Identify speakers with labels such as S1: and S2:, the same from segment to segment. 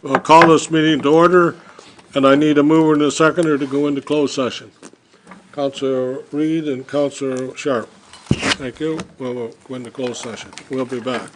S1: I'll call this meeting to order, and I need a mover and a seconder to go into closed session. Councilor Reed and Councilor Sharp. Thank you. We'll go into closed session. We'll be back.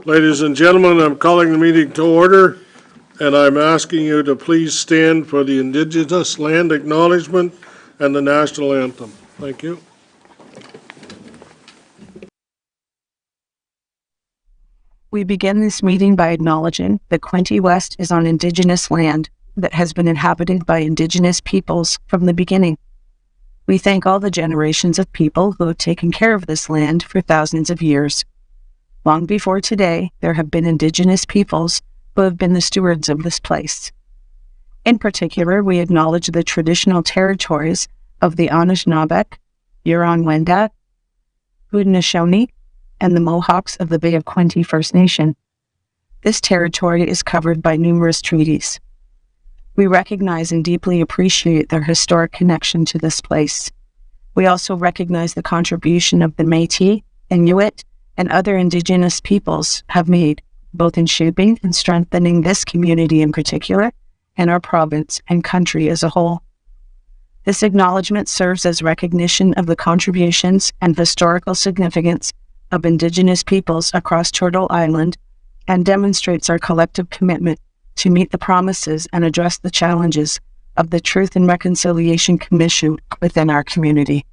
S1: Ladies and gentlemen, I'm calling the meeting to order, and I'm asking you to please stand for the Indigenous Land Acknowledgement and the National Anthem. Thank you.
S2: We begin this meeting by acknowledging that Quinte West is on Indigenous land that has been inhabited by Indigenous peoples from the beginning. We thank all the generations of people who have taken care of this land for thousands of years. Long before today, there have been Indigenous peoples who have been the stewards of this place. In particular, we acknowledge the traditional territories of the Anishinaabe, Huron-Wendat, Haudenosaunee, and the Mohawks of the Bay of Quinte First Nation. This territory is covered by numerous treaties. We recognize and deeply appreciate their historic connection to this place. We also recognize the contribution of the Métis, Inuit, and other Indigenous peoples have made, both in shaping and strengthening this community in particular, and our province and country as a whole. This acknowledgement serves as recognition of the contributions and historical significance of Indigenous peoples across Turtle Island and demonstrates our collective commitment to meet the promises and address the challenges of the Truth and Reconciliation Commission within our community.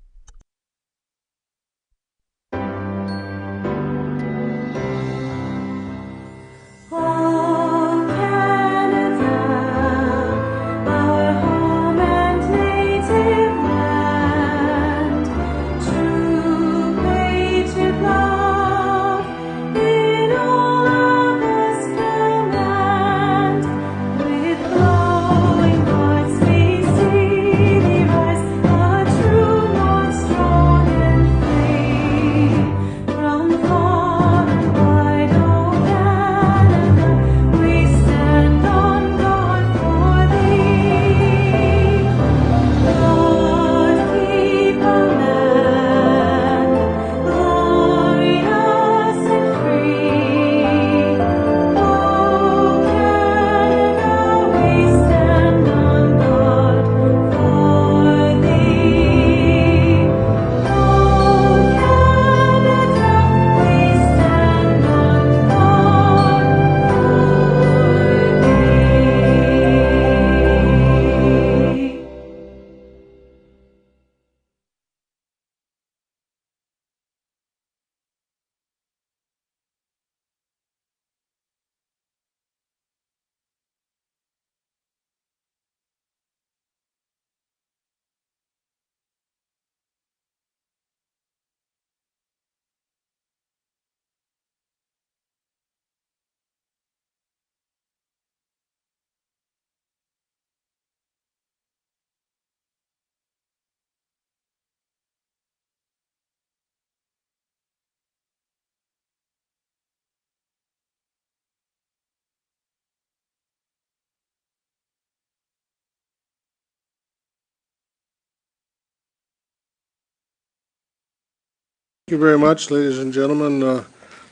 S1: Thank you very much, ladies and gentlemen.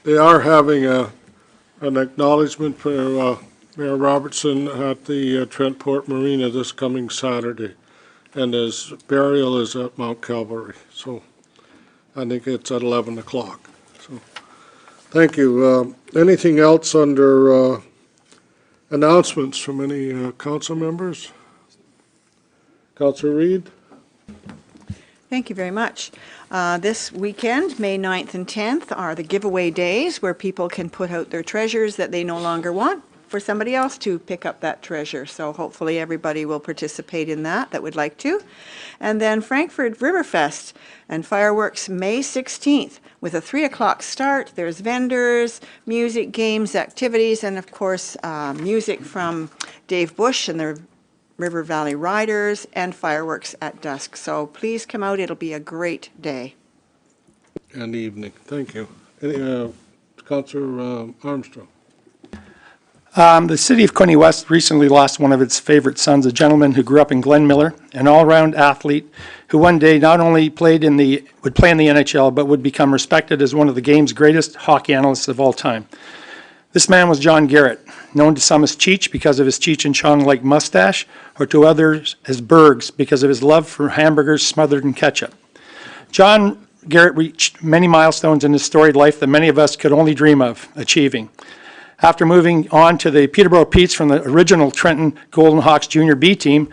S1: They are having an acknowledgement for Mayor Robertson at the Trentport Marina this coming Saturday, and his burial is at Mount Calvary. So I think it's at 11 o'clock. So thank you. Anything else under announcements from any council members? Councillor Reid?
S3: Thank you very much. This weekend, May 9th and 10th, are the giveaway days where people can put out their treasures that they no longer want for somebody else to pick up that treasure. So hopefully everybody will participate in that would like to. And then Frankfurt Riverfest and fireworks May 16th with a 3 o'clock start. There's vendors, music, games, activities, and of course music from Dave Bush and the River Valley Riders, and fireworks at dusk. So please come out. It'll be a great day.
S1: And evening. Thank you. Any, Councillor Armstrong.
S4: The city of Quinte West recently lost one of its favorite sons, a gentleman who grew up in Glen Miller, an all-round athlete who one day not only would play in the NHL, but would become respected as one of the game's greatest hockey analysts of all time. This man was John Garrett, known to some as Cheech because of his Cheech and Chong-like mustache, or to others as Bergs because of his love for hamburgers smothered in ketchup. John Garrett reached many milestones in his storied life that many of us could only dream of achieving. After moving on to the Peterborough Petes from the original Trenton Golden Hawks Junior B team,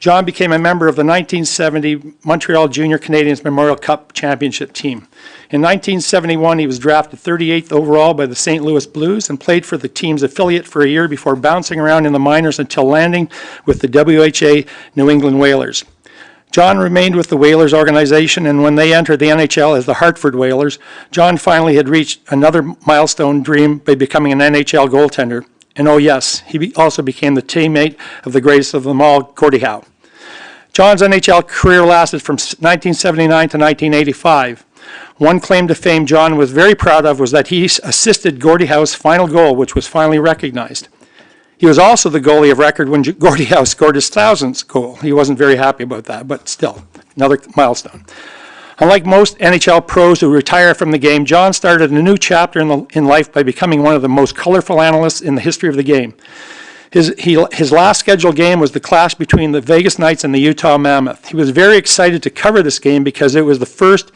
S4: John became a member of the 1970 Montreal Junior Canadiens Memorial Cup Championship team. In 1971, he was drafted 38th overall by the St. Louis Blues and played for the team's affiliate for a year before bouncing around in the minors until landing with the WHA New England Whalers. John remained with the Whalers organization, and when they entered the NHL as the Hartford Whalers, John finally had reached another milestone dream by becoming an NHL goaltender. And oh yes, he also became the teammate of the greatest of them all, Gordie Howe. John's NHL career lasted from 1979 to 1985. One claim to fame John was very proud of was that he assisted Gordie Howe's final goal, which was finally recognized. He was also the goalie of record when Gordie Howe scored his 1,000th goal. He wasn't very happy about that, but still, another milestone. Unlike most NHL pros who retire from the game, John started a new chapter in life by becoming one of the most colorful analysts in the history of the game. His last scheduled game was the clash between the Vegas Knights and the Utah Mammoth. He was very excited to cover this game because it was the first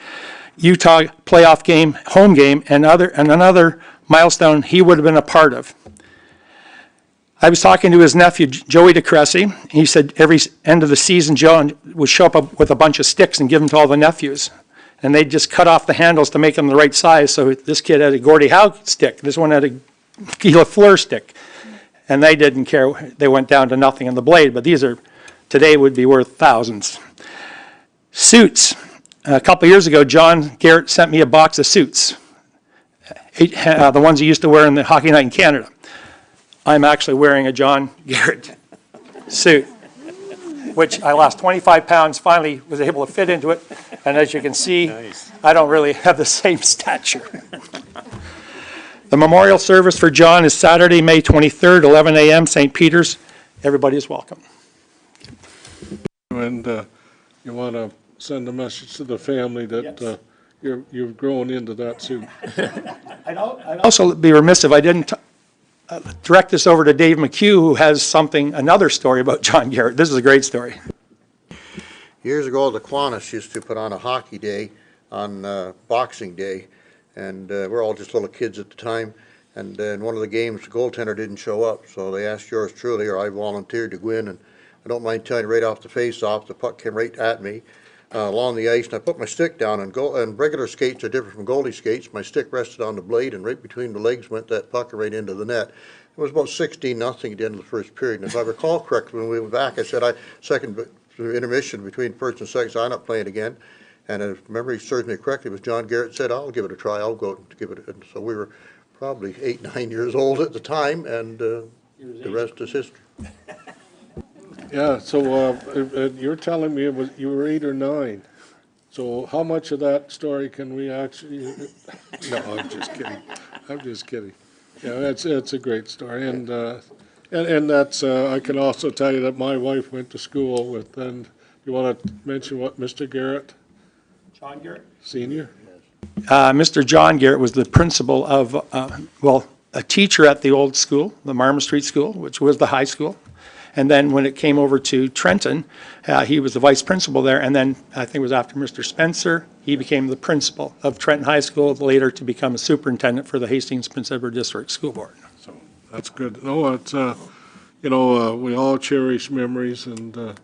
S4: Utah playoff game, home game, and another milestone he would have been a part of. I was talking to his nephew, Joey DeCressy. He said every end of the season, John would show up with a bunch of sticks and give them to all the nephews. And they'd just cut off the handles to make them the right size. So this kid had a Gordie Howe stick. This one had a Guy Lafleur stick. And they didn't care. They went down to nothing in the blade. But these are, today would be worth thousands. Suits. A couple years ago, John Garrett sent me a box of suits. The ones he used to wear in the Hockey Night in Canada. I'm actually wearing a John Garrett suit, which I lost 25 pounds, finally was able to fit into it. And as you can see, I don't really have the same stature. The memorial service for John is Saturday, May 23rd, 11 a.m., St. Peter's. Everybody is welcome.
S1: And you want to send a message to the family that you've grown into that suit.
S4: I'd also be remiss if I didn't direct this over to Dave McHugh, who has another story about John Garrett. This is a great story.
S5: Years ago, the Kiwanis used to put on a hockey day on Boxing Day, and we're all just little kids at the time. And in one of the games, the goaltender didn't show up, so they asked yours truly, or I volunteered to go in, and I don't mind telling you right off the face-off, the puck came right at me along the ice, and I put my stick down, and regular skates are different from goalie skates. My stick rested on the blade, and right between the legs went that puck right into the net. It was about 16-0 at the end of the first period. And if I recall correctly, when we went back, I said, second intermission between first and second, so I'm not playing again. And if memory serves me correctly, it was John Garrett said, I'll give it a try, I'll go out and give it. And so we were probably 8, 9 years old at the time, and the rest is history.
S1: Yeah, so you're telling me you were 8 or 9. So how much of that story can we actually? No, I'm just kidding. I'm just kidding. Yeah, it's a great story, and that's I can also tell you that my wife went to school with. And you want to mention what Mr. Garrett?
S4: John Garrett,
S1: Senior.
S4: Mr. John Garrett was the principal of a teacher at the old school, the Marmor Street School, which was the high school. And then when it came over to Trenton, he was the vice principal there. And then I think it was after Mr. Spencer, he became the principal of Trenton High School, later to become a superintendent for the Hastings Prince Edward District School Board.
S1: So that's good. No, it's we all cherish memories, and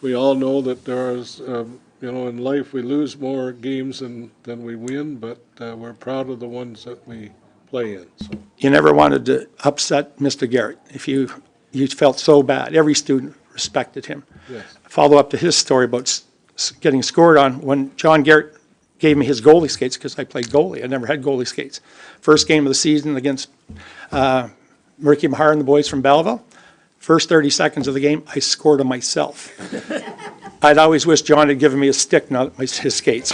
S1: we all know that there is in life we lose more games than we win, but we're proud of the ones that we play in. So
S4: You never wanted to upset Mr. Garrett. If you felt so bad. Every student respected him.
S1: yes.
S4: Follow up to his story about getting scored on. When John Garrett gave me his goalie skates, because I played goalie, I never had goalie skates. First game of the season against Murky Mahar and the boys from Belleville. First 30 seconds of the game, I scored them myself. I'd always wished John had given me a stick, not his skates.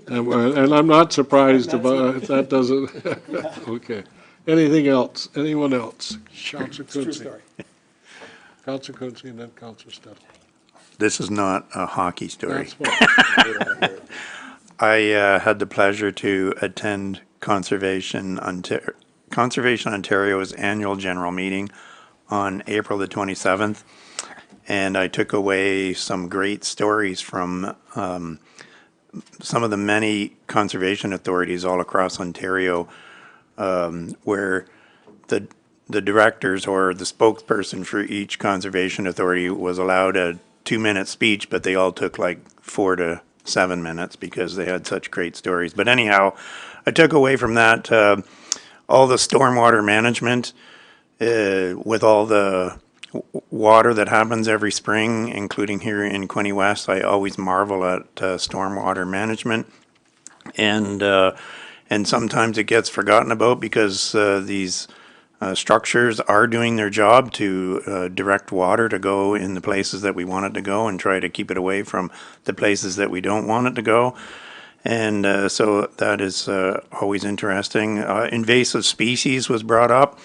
S1: And I'm not surprised about if that doesn't. Okay. Anything else? Anyone else? Councillor Quinte. Councillor Quinte and then Councillor Stuttle.
S6: This is not a hockey story.
S1: That's
S6: I had the pleasure to attend Conservation Ontario's annual general meeting on April the 27th, and I took away some great stories from some of the many conservation authorities all across Ontario, where the directors or the spokesperson for each conservation authority was allowed a 2-minute speech, but they all took like 4 to 7 minutes because they had such great stories. But anyhow, I took away from that all the stormwater management with all the water that happens every spring, including here in Quinte West. I always marvel at stormwater management, and sometimes it gets forgotten about because these structures are doing their job to direct water to go in the places that we want it to go and try to keep it away from the places that we don't want it to go. And so that is always interesting. Invasive species was brought up.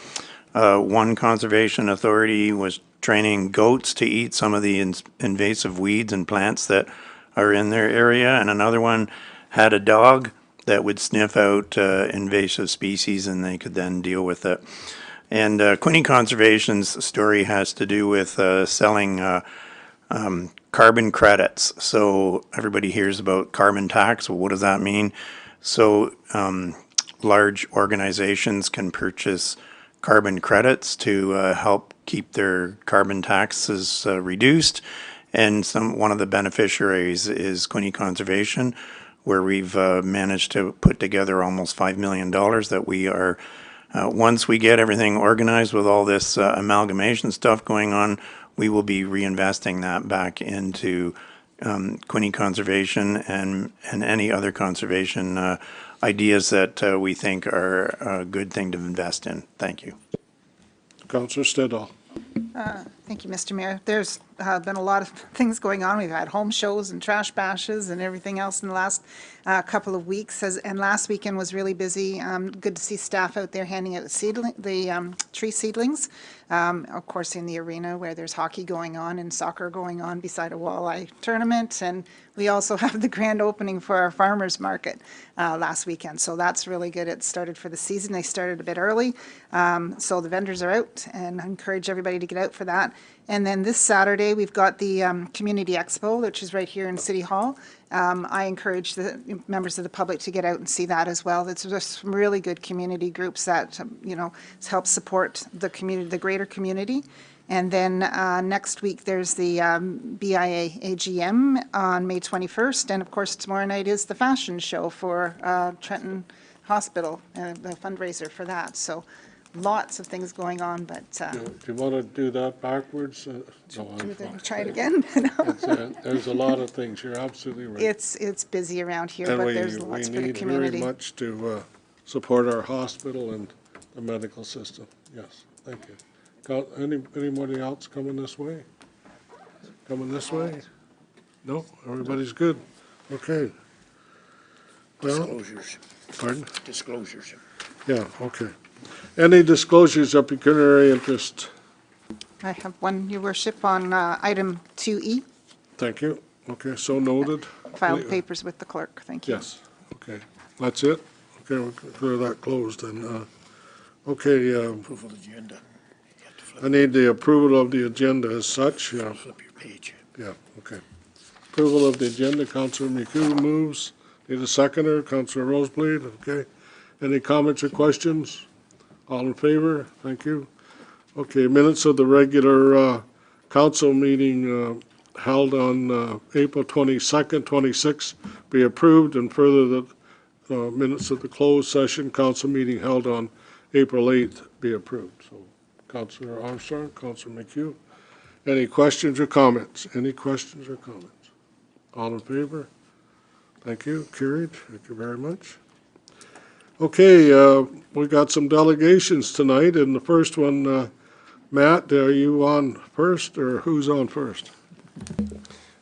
S6: One conservation authority was training goats to eat some of the invasive weeds and plants that are in their area, and another one had a dog that would sniff out invasive species, and they could then deal with it. And Quinte Conservation's story has to do with selling carbon credits. So everybody hears about carbon tax. Well, what does that mean? So large organizations can purchase carbon credits to help keep their carbon taxes reduced. And one of the beneficiaries is Quinte Conservation, where we've managed to put together almost $5 million that we are, once we get everything organized with all this amalgamation stuff going on, we will be reinvesting that back into Quinte Conservation and any other conservation ideas that we think are a good thing to invest in. Thank you.
S1: Councillor Stedall.
S7: Thank you, Mr. Mayor. There's been a lot of things going on. We've had home shows and trash bashes and everything else in the last couple of weeks. And last weekend was really busy. Good to see staff out there handing out the tree seedlings. Of course, in the arena where there's hockey going on and soccer going on beside a walleye tournament. And we also have the grand opening for our farmers market last weekend. So that's really good. It started for the season. They started a bit early. So the vendors are out, and I encourage everybody to get out for that. And then this Saturday, we've got the Community Expo, which is right here in City Hall. I encourage the members of the public to get out and see that as well. There's just some really good community groups that, help support the community, the greater community. And then next week, there's the BIA AGM on May 21st. And of course, tomorrow night is the fashion show for Trenton Hospital, the fundraiser for that. So lots of things going on, but
S1: Do you want to do that backwards? No, I'm fine.
S7: try it again.
S1: There's a lot of things. You're absolutely right.
S7: It's busy around here,
S1: And
S7: but
S1: we
S7: there's lots for the
S1: need very
S7: community.
S1: much to support our hospital and the medical system. Yes, thank you. Anybody else coming this way? Coming this way? No, everybody's good. Okay. Well,
S8: Disclosures,
S1: pardon?
S8: disclosures.
S1: Yeah, okay. Any disclosures of pecuniary interest?
S7: I have one, Your Worship, on item 2E,
S1: Thank you. Okay, so noted.
S7: filed papers with the clerk. Thank you.
S1: Yes, okay. That's it? Okay, we'll clear that closed then. Okay,
S8: Approval agenda. You have to
S1: I
S8: flip,
S1: need the approval of the agenda as such, yeah,
S8: flip your page.
S1: yeah, okay. Approval of the agenda, Councillor McHugh moves. Need a seconder, Councillor Rosebleed, okay. Any comments or questions? All in favor? Thank you. Okay, minutes of the regular council meeting held on April 22nd, 26th be approved, and further the minutes of the closed session council meeting held on April 8th be approved. So Councillor Armstrong, Councillor McHugh, any questions or comments? Any questions or comments? All in favor? Thank you, carried. Thank you very much. Okay, we got some delegations tonight, and the first one, Matt, are you on first, or who's on first?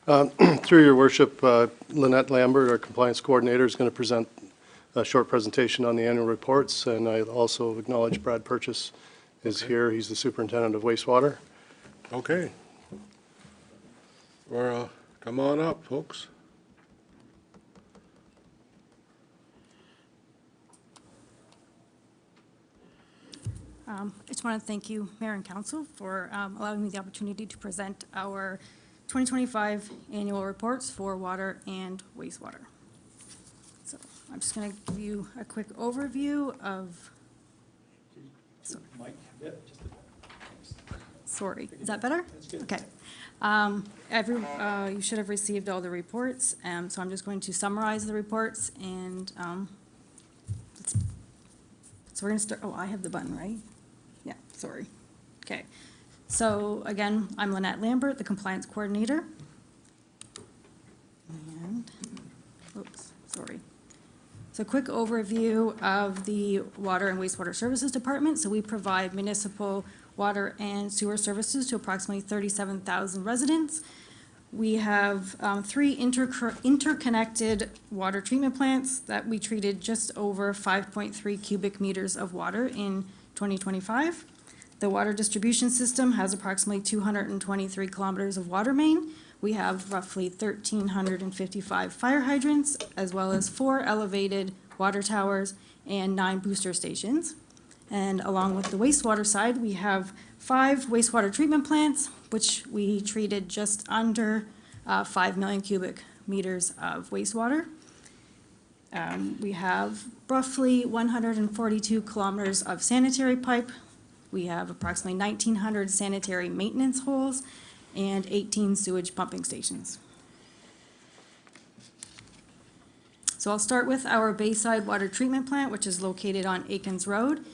S9: Through your worship, Lynette Lambert, our compliance coordinator, is going to present a short presentation on the annual reports, and I also acknowledge Brad Purchase is here. He's the superintendent of wastewater.
S1: Okay. Well, come on up, folks.
S10: I just want to thank you, Mayor and Council, for allowing me the opportunity to present our 2025 annual reports for water and wastewater. I'm just going to give you a quick overview of, sorry, is that better? Okay. You should have received all the reports, so I'm just going to summarize the reports, and so we're going to start, oh, I have the button, right? Yeah, sorry. Okay. So again, I'm Lynette Lambert, the compliance coordinator. And, oops, sorry. So quick overview of the Water and Wastewater Services Department. So we provide municipal water and sewer services to approximately 37,000 residents. We have 3 interconnected water treatment plants that we treated just over 5.3 cubic meters of water in 2025. The water distribution system has approximately 223 kilometers of water main. We have roughly 1,355 fire hydrants, as well as 4 elevated water towers and 9 booster stations. And along with the wastewater side, we have 5 wastewater treatment plants, which we treated just under 5 million cubic meters of wastewater. We have roughly 142 kilometers of sanitary pipe. We have approximately 1,900 sanitary maintenance holes and 18 sewage pumping stations. So I'll start with our Bayside Water Treatment Plant, which is located on Aikens Road.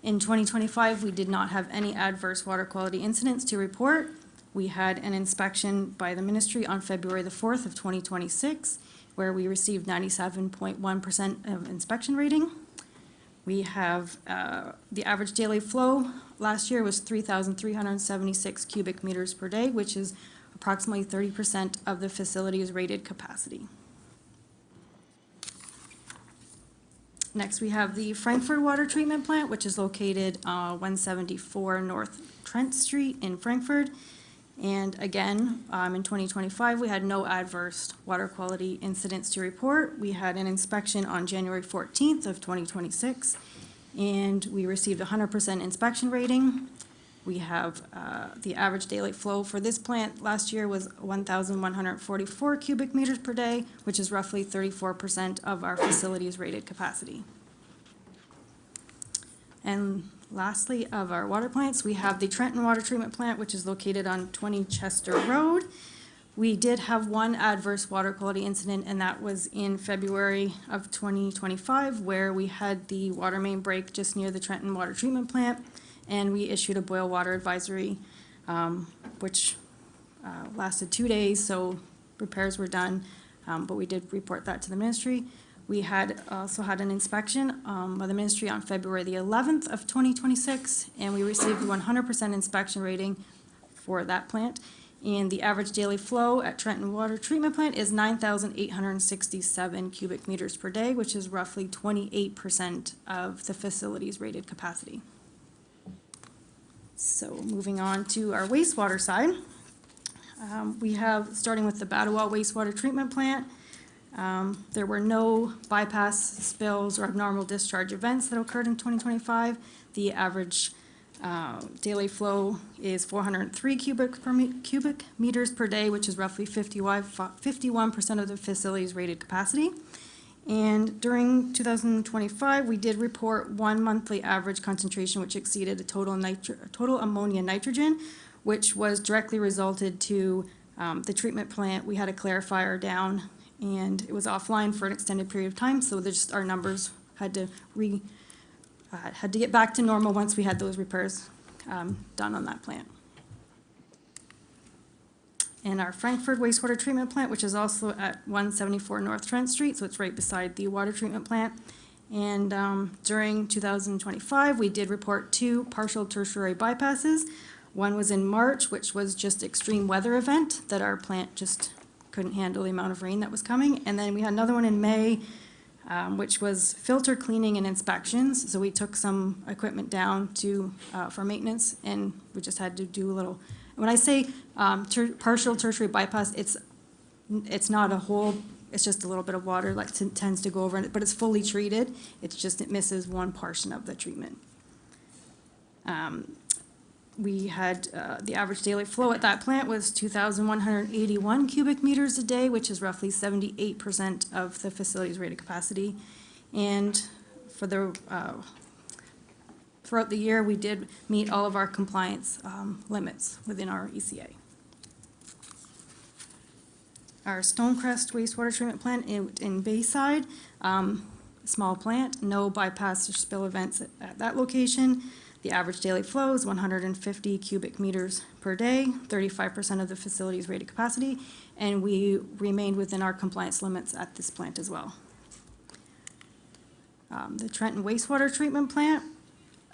S10: In 2025, we did not have any adverse water quality incidents to report. We had an inspection by the ministry on February the 4th of 2026, where we received 97.1% of inspection rating. We have the average daily flow last year was 3,376 cubic meters per day, which is approximately 30% of the facility's rated capacity. Next, we have the Frankfurt Water Treatment Plant, which is located 174 North Trent Street in Frankfurt. And again, in 2025, we had no adverse water quality incidents to report. We had an inspection on January 14th of 2026, and we received 100% inspection rating. We have the average daily flow for this plant last year was 1,144 cubic meters per day, which is roughly 34% of our facility's rated capacity. And lastly, of our water plants, we have the Trenton Water Treatment Plant, which is located on 20 Chester Road. We did have 1 adverse water quality incident, and that was in February of 2025, where we had the water main break just near the Trenton Water Treatment Plant, and we issued a boil water advisory, which lasted 2 days, so repairs were done, but we did report that to the ministry. We had also had an inspection by the ministry on February the 11th of 2026, and we received 100% inspection rating for that plant. And the average daily flow at Trenton Water Treatment Plant is 9,867 cubic meters per day, which is roughly 28% of the facility's rated capacity. So moving on to our wastewater side, we have, starting with the Battawa Wastewater Treatment Plant, there were no bypass spills or abnormal discharge events that occurred in 2025. The average daily flow is 403 cubic meters per day, which is roughly 51% of the facility's rated capacity. And during 2025, we did report 1 monthly average concentration which exceeded a total ammonia nitrogen, which was directly resulted to the treatment plant. We had a clarifier down, and it was offline for an extended period of time, so just our numbers had to get back to normal once we had those repairs done on that plant. And our Frankfurt Wastewater Treatment Plant, which is also at 174 North Trent Street, so it's right beside the water treatment plant. And during 2025, we did report 2 partial tertiary bypasses. One was in March, which was just extreme weather event that our plant just couldn't handle the amount of rain that was coming. And then we had another one in May, which was filter cleaning and inspections. So we took some equipment down for maintenance, and we just had to do a little. When I say partial tertiary bypass, it's not a whole. It's just a little bit of water that tends to go over it, but it's fully treated. It's just it misses one portion of the treatment. We had the average daily flow at that plant was 2,181 cubic meters a day, which is roughly 78% of the facility's rated capacity. And for the, throughout the year, we did meet all of our compliance limits within our ECA. Our Stonecrest wastewater treatment plant in Bayside, small plant, no bypass or spill events at that location. The average daily flow is 150 cubic meters per day, 35% of the facility's rated capacity, and we remained within our compliance limits at this plant as well. The Trenton wastewater treatment plant,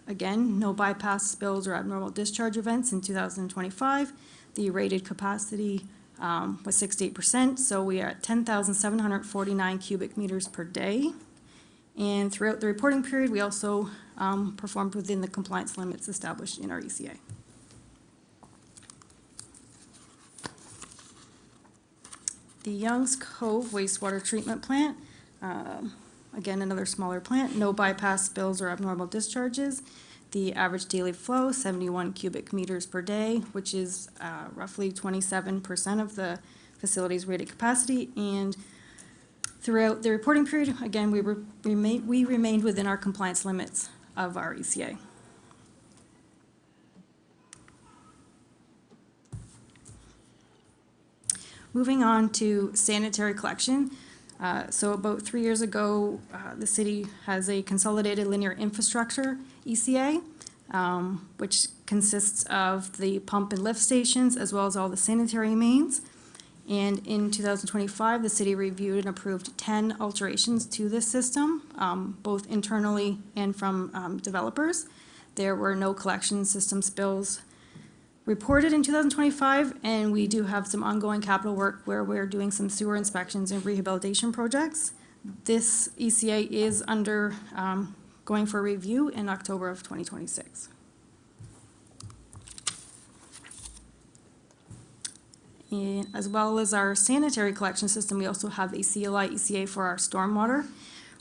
S10: again, no bypass spills or abnormal discharge events in 2025. The rated capacity was 68%, so we are at 10,749 cubic meters per day. And throughout the reporting period, we also performed within the compliance limits established in our ECA. The Youngs Cove wastewater treatment plant, again, another smaller plant, no bypass spills or abnormal discharges. The average daily flow, 71 cubic meters per day, which is roughly 27% of the facility's rated capacity. And throughout the reporting period, again, we remained within our compliance limits of our ECA. Moving on to sanitary collection. So about 3 years ago, the city has a consolidated linear infrastructure ECA, which consists of the pump and lift stations as well as all the sanitary mains. And in 2025, the city reviewed and approved 10 alterations to this system, both internally and from developers. There were no collection system spills reported in 2025, and we do have some ongoing capital work where we're doing some sewer inspections and rehabilitation projects. This ECA is going for review in October of 2026. And as well as our sanitary collection system, we also have a CLI ECA for our stormwater,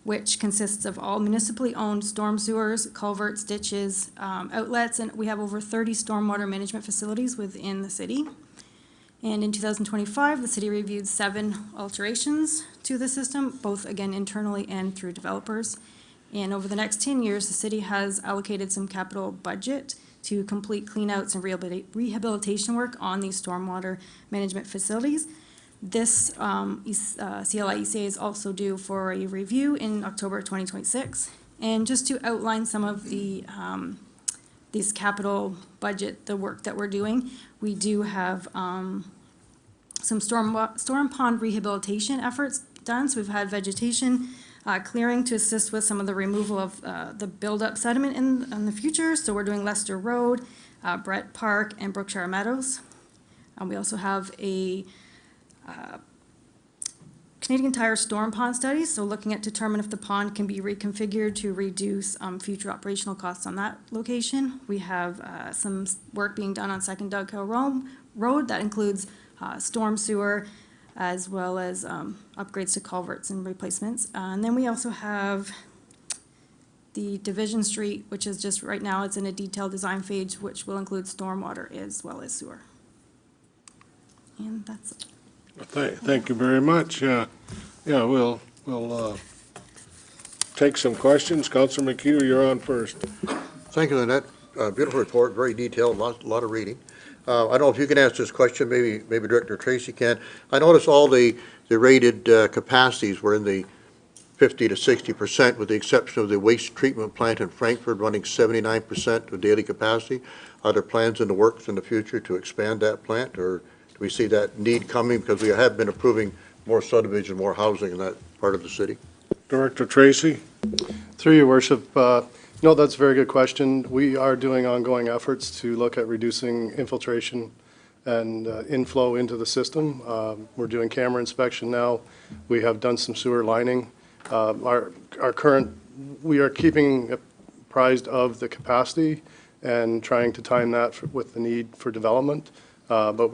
S10: which consists of all municipally owned storm sewers, culverts, ditches, outlets, and we have over 30 stormwater management facilities within the city. And in 2025, the city reviewed 7 alterations to the system, both again internally and through developers. And over the next 10 years, the city has allocated some capital budget to complete cleanouts and rehabilitation work on these stormwater management facilities. This CLI ECA is also due for a review in October 2026. And just to outline some of the these capital budget, the work that we're doing, we do have some storm pond rehabilitation efforts done. So we've had vegetation clearing to assist with some of the removal of the buildup sediment in the future. So we're doing Lester Road, Brett Park, and Brookshire Meadows. We also have a Canadian Tire storm pond studies, so looking at determine if the pond can be reconfigured to reduce future operational costs on that location. We have some work being done on Second Doug Hill Road that includes storm sewer as well as upgrades to culverts and replacements. And then we also have the Division Street, which is just right now it's in a detailed design phase, which will include stormwater as well as sewer. And that's it.
S1: Thank you very much. Yeah, we'll take some questions. Councilor McHugh, you're on first.
S5: Thank you, Lynette. Beautiful report, very detailed, lot of reading. I don't know if you can answer this question, maybe Director Tracy can. I noticed all the rated capacities were in the 50 to 60%, with the exception of the waste treatment plant in Frankfurt running 79% of daily capacity. Are there plans in the works in the future to expand that plant, or do we see that need coming because we have been approving more subdivision, more housing in that part of the city?
S1: Director Tracy?
S9: Through your worship, no, that's a very good question. We are doing ongoing efforts to look at reducing infiltration and inflow into the system. We're doing camera inspection now. We have done some sewer lining. We are keeping apprised of the capacity and trying to time that with the need for development. But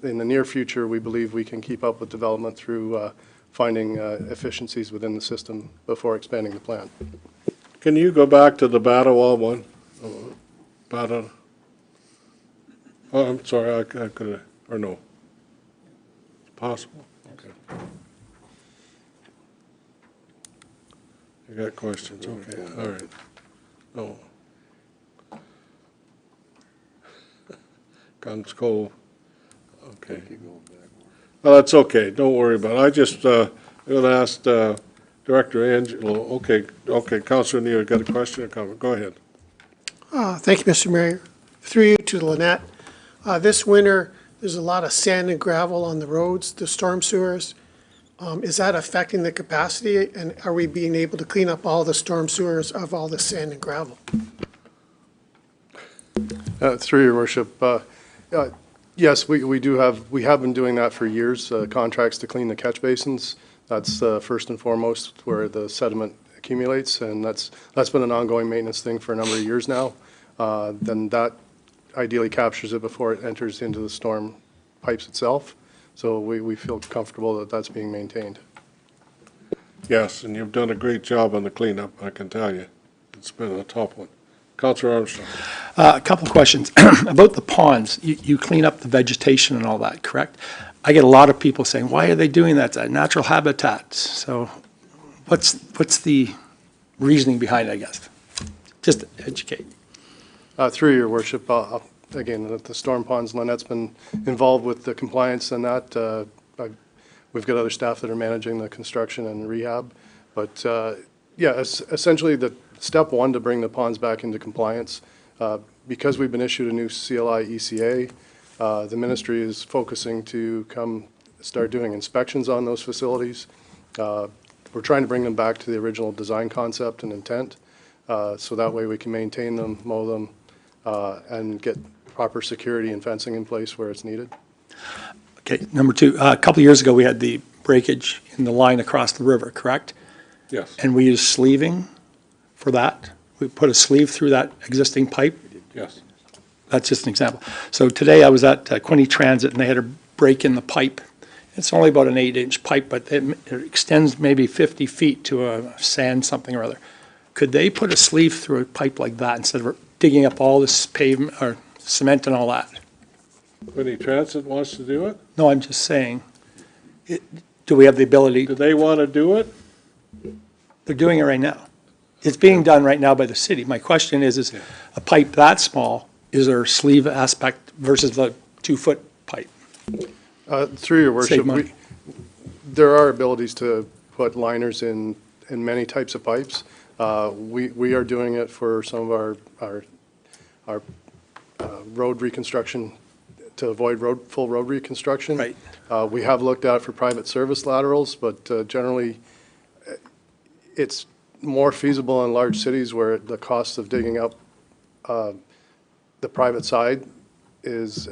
S9: in the near future, we believe we can keep up with development through finding efficiencies within the system before expanding the plant.
S1: Can you go back to the Battlewall one? Oh, I'm sorry, I could have, or no? Possible? Okay. You got questions, okay, all right. No. Guns Cove, okay. Well, that's okay, don't worry about it. I just, I'm gonna ask, Director Angelo, okay, Councilor Neal, you got a question or comment? Go ahead.
S11: Thank you, Mr. Mayor. Through you to Lynette. This winter, there's a lot of sand and gravel on the roads, the storm sewers. Is that affecting the capacity, and are we being able to clean up all the storm sewers of all the sand and gravel?
S9: Through your worship, yes, we have been doing that for years, contracts to clean the catch basins. That's first and foremost where the sediment accumulates, and that's been an ongoing maintenance thing for a number of years now. Then that ideally captures it before it enters into the storm pipes itself. So we feel comfortable that that's being maintained.
S1: Yes, and you've done a great job on the cleanup, I can tell you. It's been a tough one. Councilor Armstrong.
S4: A couple of questions. About the ponds, you clean up the vegetation and all that, correct? I get a lot of people saying, why are they doing that? It's a natural habitat. So what's the reasoning behind it, I guess? Just educate.
S9: Through your worship, again, the storm ponds, Lynette's been involved with the compliance and that. We've got other staff that are managing the construction and rehab. But yeah, essentially the step one to bring the ponds back into compliance, because we've been issued a new CLI ECA, the ministry is focusing to come start doing inspections on those facilities. We're trying to bring them back to the original design concept and intent, so that way we can maintain them, mow them, and get proper security and fencing in place where it's needed.
S4: Okay, number two, a couple of years ago, we had the breakage in the line across the river, correct?
S1: Yes.
S4: And we used sleeving for that. We put a sleeve through that existing pipe.
S1: Yes.
S4: That's just an example. So today I was at Quinte Transit and they had a break in the pipe. It's only about an 8-inch pipe, but it extends maybe 50 feet to a sand something or other. Could they put a sleeve through a pipe like that instead of digging up all this pavement or cement and all that?
S1: Quinte Transit wants to do it?
S4: No, I'm just saying, do we have the ability?
S1: Do they want to do it?
S4: They're doing it right now. It's being done right now by the city. My question is a pipe that small, is there a sleeve aspect versus the 2-foot pipe?
S9: Through your
S4: Save
S9: worship,
S4: money.
S9: there are abilities to put liners in many types of pipes. We are doing it for some of our road reconstruction to avoid full road reconstruction.
S4: Right.
S9: We have looked at for private service laterals, but generally it's more feasible in large cities where the cost of digging up the private side is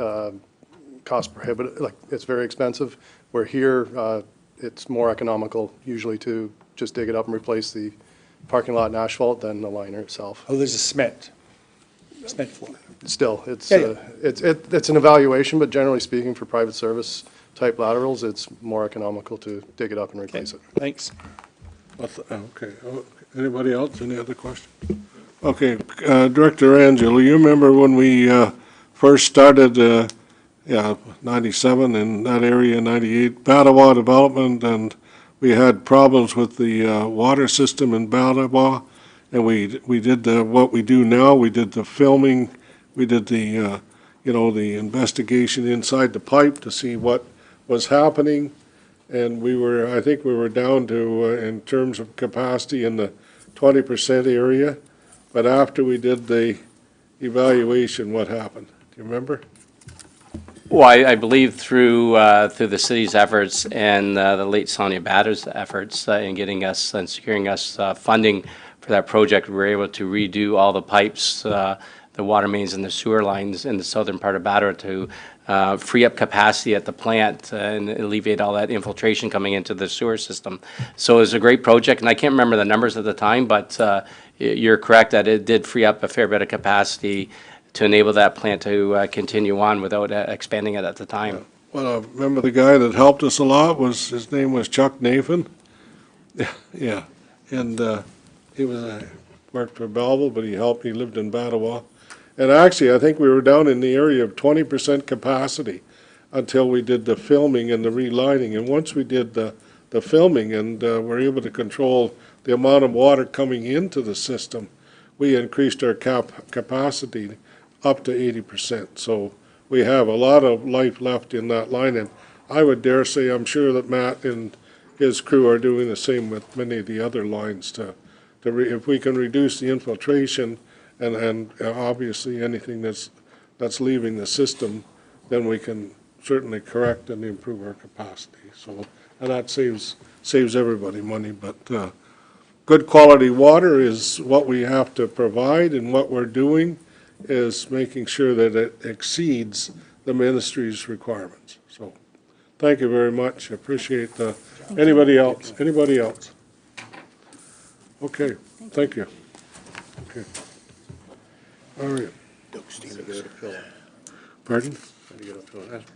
S9: cost prohibitive, like it's very expensive, where here it's more economical usually to just dig it up and replace the parking lot and asphalt than the liner itself.
S4: Oh, there's a cement floor.
S9: Still, it's
S4: Yeah,
S9: it's an evaluation, but generally speaking, for private service type laterals, it's more economical to dig it up and replace it.
S4: Thanks.
S1: Okay. Anybody else? Any other questions? Okay, Director Angelo, you remember when we first started, 97 in that area, 98, Badawa development, and we had problems with the water system in Badawa, and we did what we do now. We did the filming, we did the the investigation inside the pipe to see what was happening, and I think we were down to in terms of capacity in the 20% area. But after we did the evaluation, what happened? Do you remember?
S12: Well, I believe through the city's efforts and the late Sonia Batter's efforts in getting us and securing us funding for that project, we were able to redo all the pipes, the water mains and the sewer lines in the southern part of Batter to free up capacity at the plant and alleviate all that infiltration coming into the sewer system. So it was a great project, and I can't remember the numbers at the time, but you're correct that it did free up a fair bit of capacity to enable that plant to continue on without expanding it at the time.
S1: Well, I remember the guy that helped us a lot his name was Chuck Nathan. Yeah, and he worked for Belleville, but he lived in Badawa. And actually, I think we were down in the area of 20% capacity until we did the filming and the relining. And once we did the the filming, and we're able to control the amount of water coming into the system. We increased our capacity up to 80%. So we have a lot of life left in that line, and I would dare say, I'm sure that Matt and his crew are doing the same with many of the other lines if we can reduce the infiltration and obviously anything that's leaving the system, then we can certainly correct and improve our capacity. So, and that saves everybody money, but good quality water is what we have to provide, and what we're doing is making sure that it exceeds the ministry's requirements. So, thank you very much. I appreciate anybody else? Anybody else? Okay, thank you. Okay. All right.
S5: Doug Stevens.
S1: Pardon?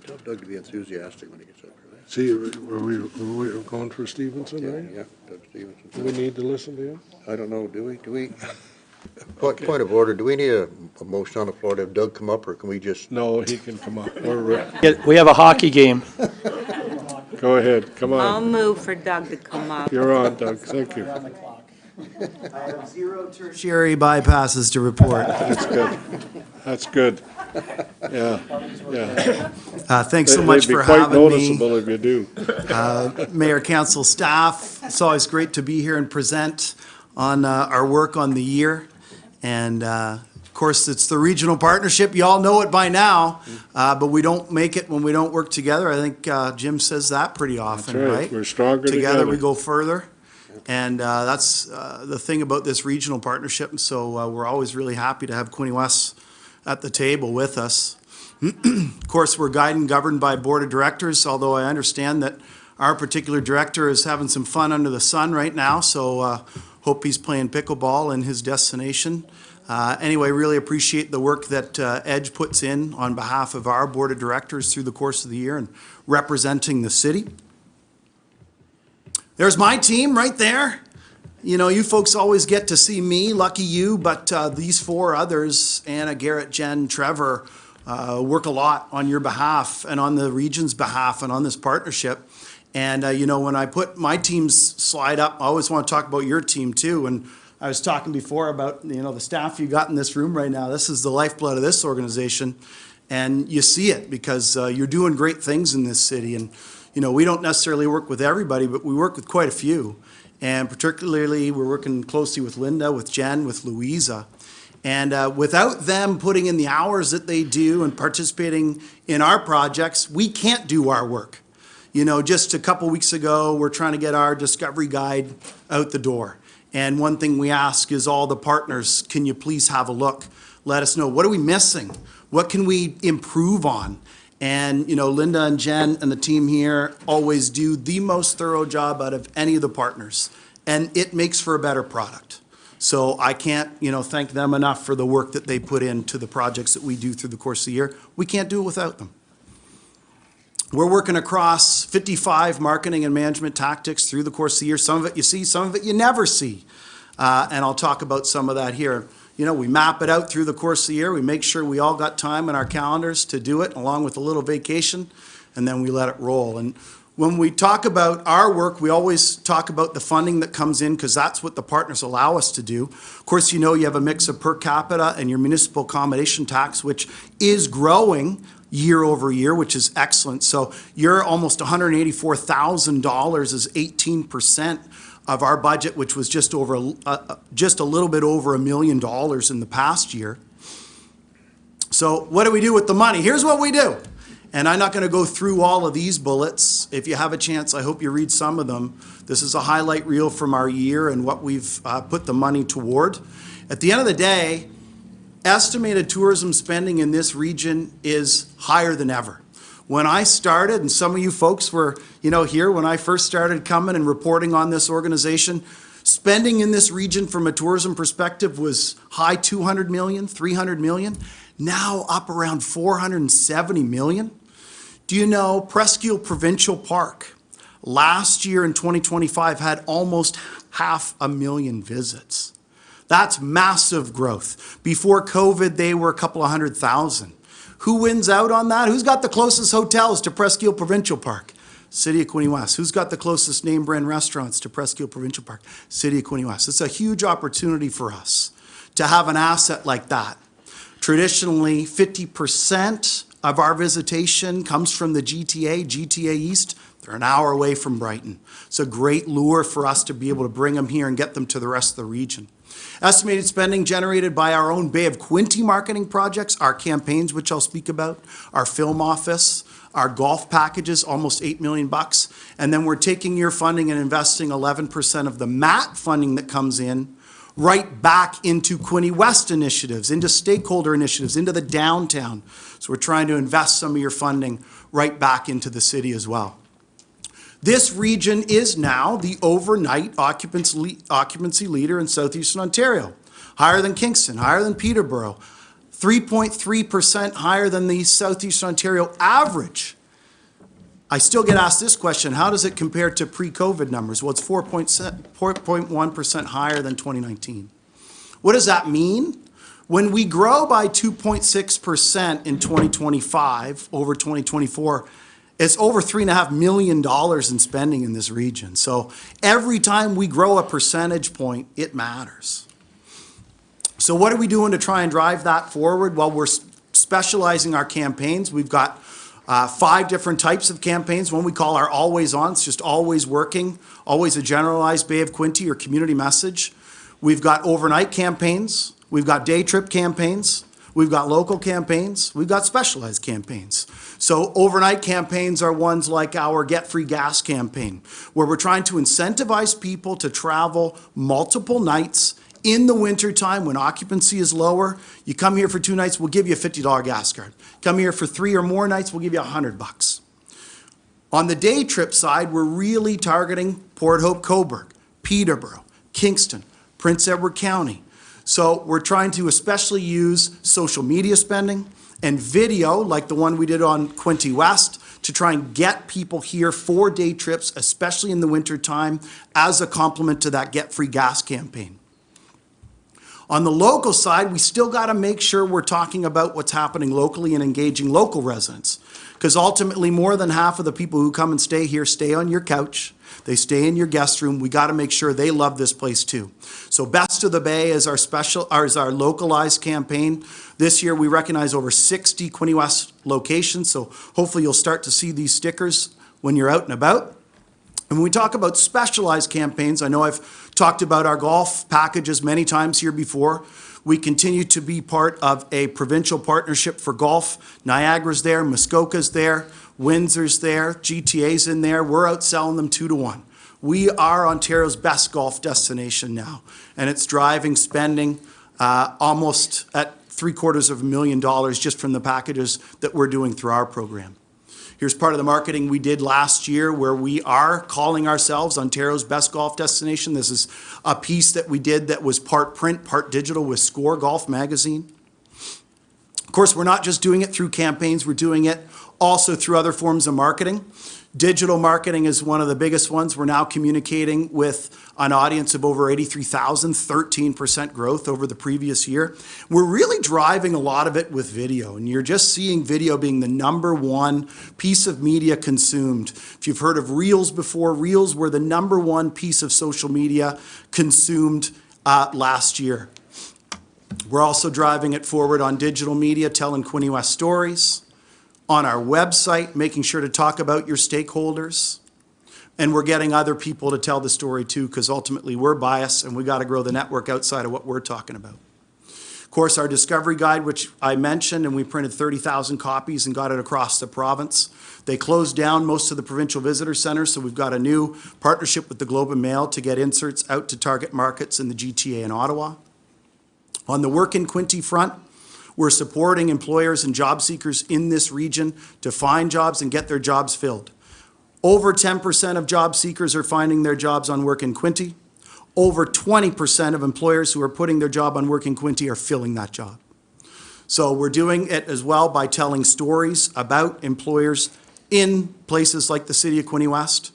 S5: Tell Doug to be enthusiastic when he gets up here.
S1: See, were we going for Stevenson, right?
S5: Yeah, Doug Stevenson.
S1: Do we need to listen to him?
S5: I don't know, do we? Point of order, do we need a motion on the floor to have Doug come up, or can we just?
S1: No, he can come up.
S4: We have a hockey game.
S1: Go ahead, come
S13: I'll
S1: on.
S13: move for Doug to come up.
S1: You're on, Doug, thank you.
S14: I have 0 tertiary bypasses to report.
S1: That's good. That's good. Yeah, yeah.
S14: Thanks so much
S1: It'd
S14: for
S1: be quite
S14: having me.
S1: noticeable if you do.
S14: Mayor, council, staff, it's always great to be here and present on our work on the year. And of course, it's the regional partnership. You all know it by now, but we don't make it when we don't work together. I think Jim says that pretty often,
S1: That's
S14: right?
S1: We're stronger
S14: Together we go further. And that's the thing about this regional partnership. And so we're always really happy to have Quinte West at the table with us. Of course, we're guided and governed by a board of directors, although I understand that our particular director is having some fun under the sun right now. So hope he's playing pickleball in his destination. Anyway, really appreciate the work that Edge puts in on behalf of our board of directors through the course of the year and representing the city. There's my team right there. You know, you folks always get to see me, lucky you, but these 4 others, Anna, Garrett, Jen, Trevor, work a lot on your behalf and on the region's behalf and on this partnership. And, you know, when I put my team's slide up, I always want to talk about your team too. And I was talking before about, you know, the staff you got in this room right now. This is the lifeblood of this organization. And you see it because you're doing great things in this city. And, you know, we don't necessarily work with everybody, but we work with quite a few. And particularly, we're working closely with Linda, with Jen, with Louisa. And without them putting in the hours that they do and participating in our projects, we can't do our work. You know, just a couple weeks ago, we're trying to get our discovery guide out the door. And one thing we ask is all the partners, can you please have a look? Let us know, what are we missing? What can we improve on? And, you know, Linda and Jen and the team here always do the most thorough job out of any of the partners. And it makes for a better product. So I can't, you know, thank them enough for the work that they put into the projects that we do through the course of the year. We can't do it without them. We're working across 55 marketing and management tactics through the course of the year. Some of it you see, some of it you never see. And I'll talk about some of that here. You know, we map it out through the course of the year. We make sure we all got time in our calendars to do it, along with a little vacation, and then we let it roll. And when we talk about our work, we always talk about the funding that comes in, because that's what the partners allow us to do. Of course, you know, you have a mix of per capita and your municipal accommodation tax, which is growing year over year, which is excellent. So you're almost $184,000 is 18% of our budget, which was just a little bit over $1 million in the past year. So what do we do with the money? Here's what we do. And I'm not going to go through all of these bullets. If you have a chance, I hope you read some of them. This is a highlight reel from our year and what we've put the money toward. At the end of the day, estimated tourism spending in this region is higher than ever. When I started, and some of you folks were, you know, here when I first started coming and reporting on this organization, spending in this region from a tourism perspective was high 200 million, 300 million, now up around 470 million. Do you know Presqu'île Provincial Park last year in 2025 had almost 500,000 visits? That's massive growth. Before COVID, they were a couple of 100,000. Who wins out on that? Who's got the closest hotels to Presqu'île Provincial Park? City of Quinte West. Who's got the closest name brand restaurants to Presqu'île Provincial Park? City of Quinte West. It's a huge opportunity for us to have an asset like that. Traditionally, 50% of our visitation comes from the GTA East. They're an hour away from Brighton. It's a great lure for us to be able to bring them here and get them to the rest of the region. Estimated spending generated by our own Bay of Quinte marketing projects, our campaigns, which I'll speak about, our film office, our golf packages, almost $8 million. And then we're taking your funding and investing 11% of the MAT funding that comes in right back into Quinte West initiatives, into stakeholder initiatives, into the downtown. So we're trying to invest some of your funding right back into the city as well. This region is now the overnight occupancy leader in southeastern Ontario, higher than Kingston, higher than Peterborough, 3.3% higher than the southeastern Ontario average. I still get asked this question, how does it compare to pre-COVID numbers? Well, it's 4.1% higher than 2019. What does that mean? When we grow by 2.6% in 2025 over 2024, it's over $3.5 million in spending in this region. So every time we grow a percentage point, it matters. So what are we doing to try and drive that forward? Well, we're specializing our campaigns. We've got 5 different types of campaigns. One we call our always on. It's just always working, always a generalized Bay of Quinte or community message. We've got overnight campaigns. We've got day trip campaigns. We've got local campaigns. We've got specialized campaigns. So overnight campaigns are ones like our Get Free Gas campaign, where we're trying to incentivize people to travel multiple nights in the wintertime when occupancy is lower. You come here for 2 nights, we'll give you a $50 gas card. Come here for 3 or more nights, we'll give you $100. On the day trip side, we're really targeting Port Hope, Cobourg, Peterborough, Kingston, Prince Edward County. So we're trying to especially use social media spending and video, like the one we did on Quinte West, to try and get people here for day trips, especially in the wintertime, as a complement to that Get Free Gas campaign. On the local side, we still got to make sure we're talking about what's happening locally and engaging local residents. Because ultimately, more than half of the people who come and stay here stay on your couch. They stay in your guest room. We got to make sure they love this place too. So Best of the Bay is our localized campaign. This year, we recognize over 60 Quinte West locations. So hopefully you'll start to see these stickers when you're out and about. And when we talk about specialized campaigns, I know I've talked about our golf packages many times here before. We continue to be part of a provincial partnership for golf. Niagara's there, Muskoka's there, Windsor's there, GTA's in there. We're out selling them 2 to 1. We are Ontario's best golf destination now, and it's driving spending almost at $750,000 just from the packages that we're doing through our program. Here's part of the marketing we did last year where we are calling ourselves Ontario's best golf destination. This is a piece that we did that was part print, part digital with Score Golf magazine. Of course, we're not just doing it through campaigns, we're doing it also through other forms of marketing. Digital marketing is one of the biggest ones. We're now communicating with an audience of over 83,000, 13% growth over the previous year. We're really driving a lot of it with video, and you're just seeing video being the #1 piece of media consumed. If you've heard of Reels before, Reels were the #1 piece of social media consumed last year. We're also driving it forward on digital media, telling Quinte West stories. On our website, making sure to talk about your stakeholders. And we're getting other people to tell the story too, because ultimately we're biased and we got to grow the network outside of what we're talking about. Of course, our discovery guide, which I mentioned, and we printed 30,000 copies and got it across the province. They closed down most of the provincial visitor centers, so we've got a new partnership with the Globe and Mail to get inserts out to target markets in the GTA and Ottawa. On the Work in Quinte front, we're supporting employers and job seekers in this region to find jobs and get their jobs filled. Over 10% of job seekers are finding their jobs on Work in Quinte. Over 20% of employers who are putting their job on Work in Quinte are filling that job. So we're doing it as well by telling stories about employers in places like the City of Quinte West.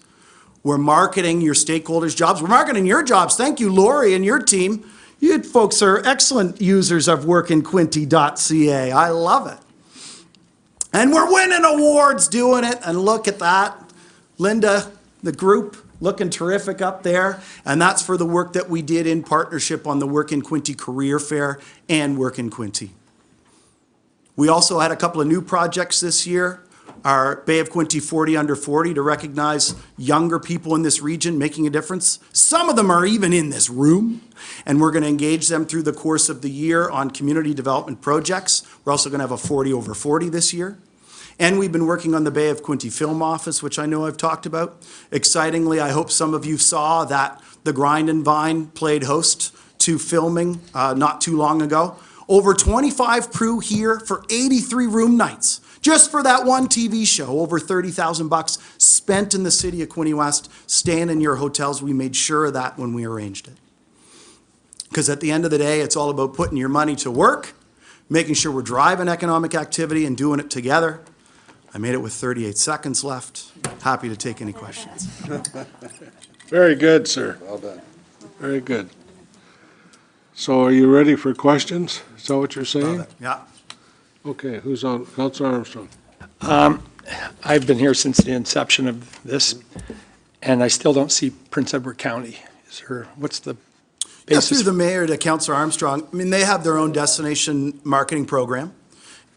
S14: We're marketing your stakeholders' jobs. We're marketing your jobs. Thank you, Lori, and your team. You folks are excellent users of workinquinte.ca. I love it. And we're winning awards doing it. And look at that. Linda, the group, looking terrific up there. And that's for the work that we did in partnership on the Work in Quinte Career Fair and Work in Quinte. We also had a couple of new projects this year. Our Bay of Quinte 40 Under 40 to recognize younger people in this region making a difference. Some of them are even in this room, and we're going to engage them through the course of the year on community development projects. We're also going to have a 40 over 40 this year. And we've been working on the Bay of Quinte Film Office, which I know I've talked about. Excitingly, I hope some of you saw that the Grind and Vine played host to filming not too long ago. Over 25 crew here for 83 room nights. Just for that one TV show, over $30,000 spent in the city of Quinte West, staying in your hotels. We made sure of that when we arranged it. Because at the end of the day, it's all about putting your money to work, making sure we're driving economic activity and doing it together. I made it with 38 seconds left. Happy to take any questions.
S1: Very good, sir.
S5: Well done.
S1: Very good. So are you ready for questions? Is that what you're saying?
S14: Yeah.
S1: Okay, who's on? Councilor Armstrong.
S4: I've been here since the inception of this, and I still don't see Prince Edward County. What's the
S14: Yeah,
S4: basis?
S14: through the mayor to Councillor Armstrong, I mean, they have their own destination marketing program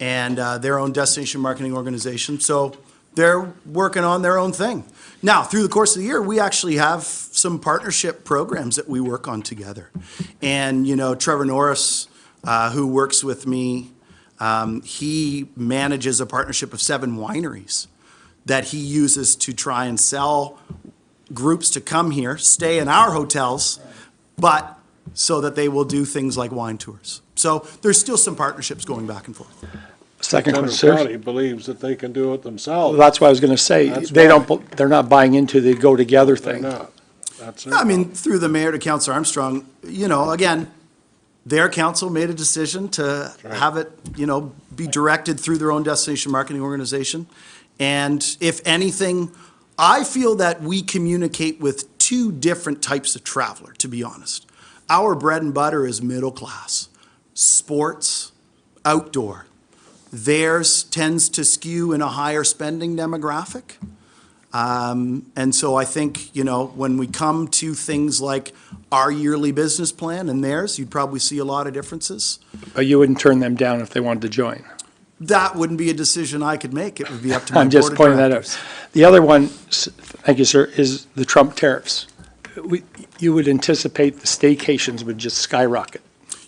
S14: and their own destination marketing organization. So they're working on their own thing. Now, through the course of the year, we actually have some partnership programs that we work on together. And, you know, Trevor Norris, who works with me, he manages a partnership of 7 wineries that he uses to try and sell groups to come here, stay in our hotels, but so that they will do things like wine tours. So there's still some partnerships going back and forth.
S4: Second
S1: Thunder
S4: question,
S1: County believes that they can do it themselves.
S4: that's what I was going to say.
S1: That's
S4: They
S1: why.
S4: they're not buying into the go-together
S1: They're
S4: thing.
S1: not. That's it.
S14: I mean, through the mayor to Councillor Armstrong, you know, again, their council made a decision to have it, you know, be directed through their own destination marketing organization. And if anything, I feel that we communicate with 2 different types of traveler, to be honest. Our bread and butter is middle class, sports, outdoor. Theirs tends to skew in a higher spending demographic. And so I think, you know, when we come to things like our yearly business plan and theirs, you'd probably see a lot of differences.
S4: But you wouldn't turn them down if they wanted to join.
S14: That wouldn't be a decision I could make. It would be up to my
S4: I'm
S14: board
S4: just
S14: of
S4: pointing that
S14: directors.
S4: out. The other one, thank you, sir, is the Trump tariffs. You would anticipate the staycations would just skyrocket.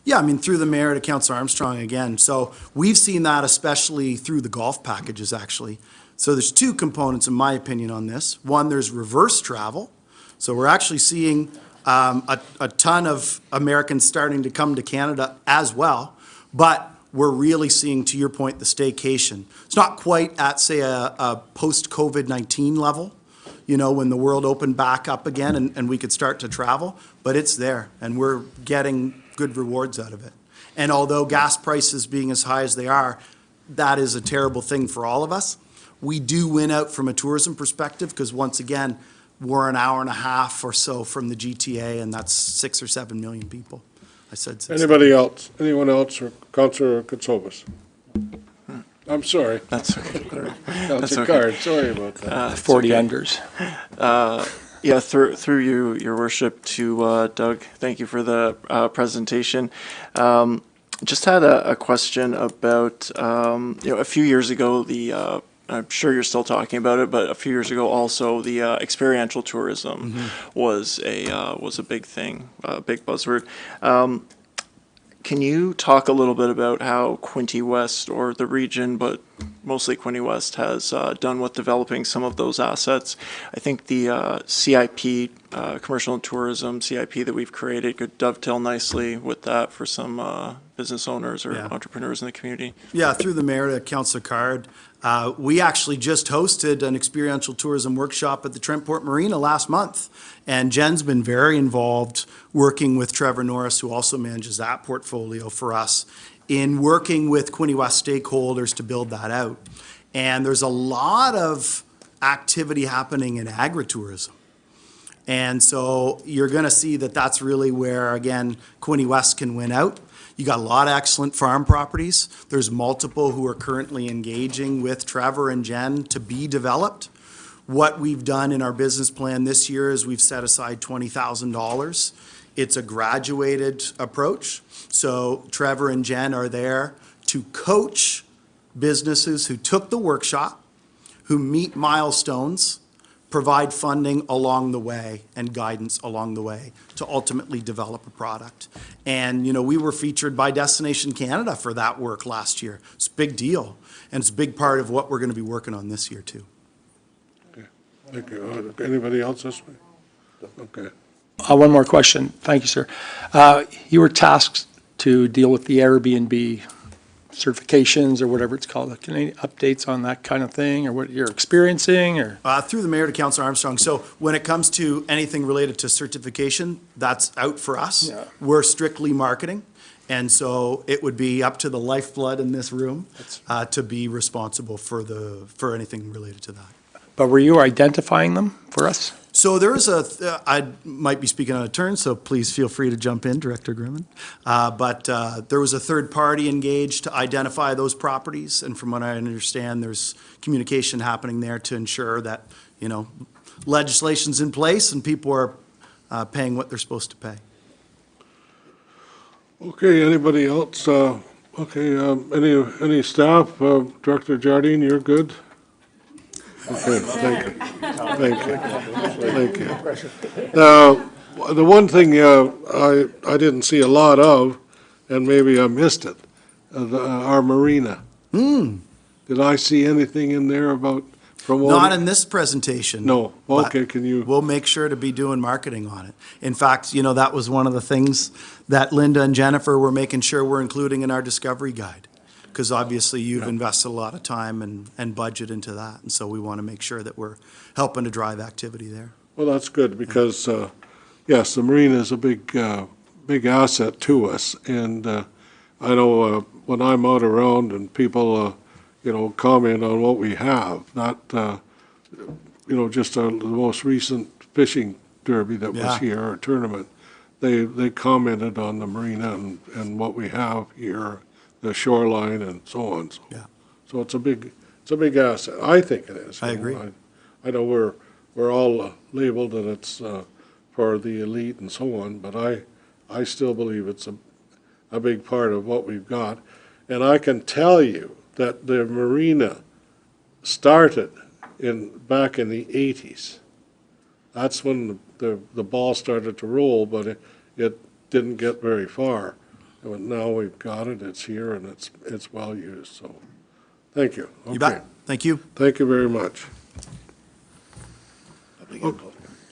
S14: Yeah, I mean, through the mayor to Councillor Armstrong again. So we've seen that especially through the golf packages, actually. So there's 2 components, in my opinion, on this. One, there's reverse travel. So we're actually seeing a ton of Americans starting to come to Canada as well. But we're really seeing, to your point, the staycation. It's not quite at, say, a post-COVID-19 level, you know, when the world opened back up again and we could start to travel, but it's there, and we're getting good rewards out of it. And although gas prices being as high as they are, that is a terrible thing for all of us. We do win out from a tourism perspective because, once again, we're an hour and a half or so from the GTA, and that's 6 or 7 million people. I said 6.
S1: Anybody else? Anyone else? Or Councilor Katsovas? I'm sorry.
S13: That's okay.
S1: Councilor Card, sorry about that.
S4: 40 unders.
S13: Yeah, through you, your worship, to Doug. Thank you for the presentation. Just had a question about, you know, a few years ago, I'm sure you're still talking about it, but a few years ago also the experiential tourism was a big thing, a big buzzword. Can you talk a little bit about how Quinte West, or the region, but mostly Quinte West, has done with developing some of those assets? I think the CIP, Commercial and Tourism CIP that we've created could dovetail nicely with that for some business owners or entrepreneurs in the community.
S14: Yeah, through the mayor to Councillor Card, we actually just hosted an experiential tourism workshop at the Trentport Marina last month. And Jen's been very involved working with Trevor Norris, who also manages that portfolio for us, in working with Quinte West stakeholders to build that out. And there's a lot of activity happening in agritourism. And so you're going to see that that's really where, again, Quinte West can win out. You got a lot of excellent farm properties. There's multiple who are currently engaging with Trevor and Jen to be developed. What we've done in our business plan this year is we've set aside $20,000. It's a graduated approach. So Trevor and Jen are there to coach businesses who took the workshop, who meet milestones, provide funding along the way and guidance along the way to ultimately develop a product. And, you know, we were featured by Destination Canada for that work last year. It's a big deal, and it's a big part of what we're going to be working on this year, too.
S1: Okay, thank you. Anybody else this way? Okay.
S4: One more question. Thank you, sir. You were tasked to deal with the Airbnb certifications or whatever it's called. Can any updates on that kind of thing or what you're experiencing or?
S14: Through the mayor to Councillor Armstrong. So when it comes to anything related to certification, that's out for us.
S4: Yeah.
S14: We're strictly marketing. And so it would be up to the lifeblood in this room to be responsible for anything related to that.
S4: But were you identifying them for us?
S14: So there is I might be speaking out of turn, so please feel free to jump in, Director Grimmin. But there was a third party engaged to identify those properties, and from what I understand, there's communication happening there to ensure that, you know, legislation's in place and people are paying what they're supposed to pay.
S1: Okay, anybody else? Okay, any staff? Director Jardine, you're good? Okay, thank you. Thank you. Thank you. Now, the one thing I didn't see a lot of, and maybe I missed it, our marina. Did I see anything in there about promoting?
S14: Not in this presentation.
S1: No.
S14: but
S1: Okay, can you?
S14: We'll make sure to be doing marketing on it. In fact, you know, that was one of the things that Linda and Jennifer were making sure we're including in our discovery guide. Because obviously you've invested a lot of time and budget into that. And so we want to make sure that we're helping to drive activity there.
S1: Well, that's good because, yes, the marina is a big asset to us. And I know when I'm out around and people, you know, comment on what we have, not, you know, just the most recent fishing derby that was here, or tournament, they commented on the marina and what we have here, the shoreline and so on. So,
S14: Yeah.
S1: so it's a big asset. I think it is.
S14: I agree.
S1: I know we're all labeled that it's for the elite and so on, but I still believe it's a big part of what we've got. And I can tell you that the marina started back in the 80s. That's when the ball started to roll, but it didn't get very far. And now we've got it, it's here, and it's well used, so, thank you.
S14: You bet. Thank you.
S1: Thank you very much.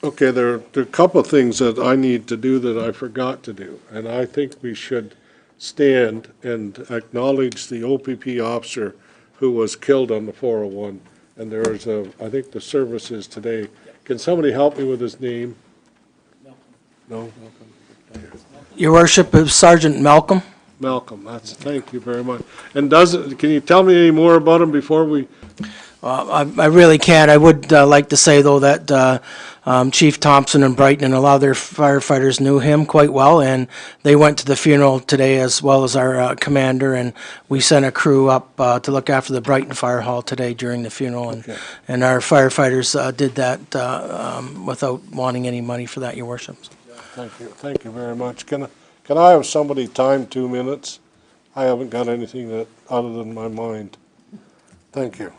S1: Okay, there are a couple of things that I need to do that I forgot to do, and I think we should stand and acknowledge the OPP officer who was killed on the 401, and there is I think the service is today. Can somebody help me with his name? No?
S15: Your Worship, is Sergeant Malcolm.
S1: Malcolm, thank you very much. And can you tell me any more about him before we?
S15: I really can't. I would like to say, though, that Chief Thompson and Brighton and a lot of their firefighters knew him quite well, and they went to the funeral today as well as our commander, and we sent a crew up to look after the Brighton Fire Hall today during the funeral, and our firefighters did that without wanting any money for that, Your Worship.
S1: Thank you very much. Can I have somebody time 2 minutes? I haven't got anything other than my mind. Thank you.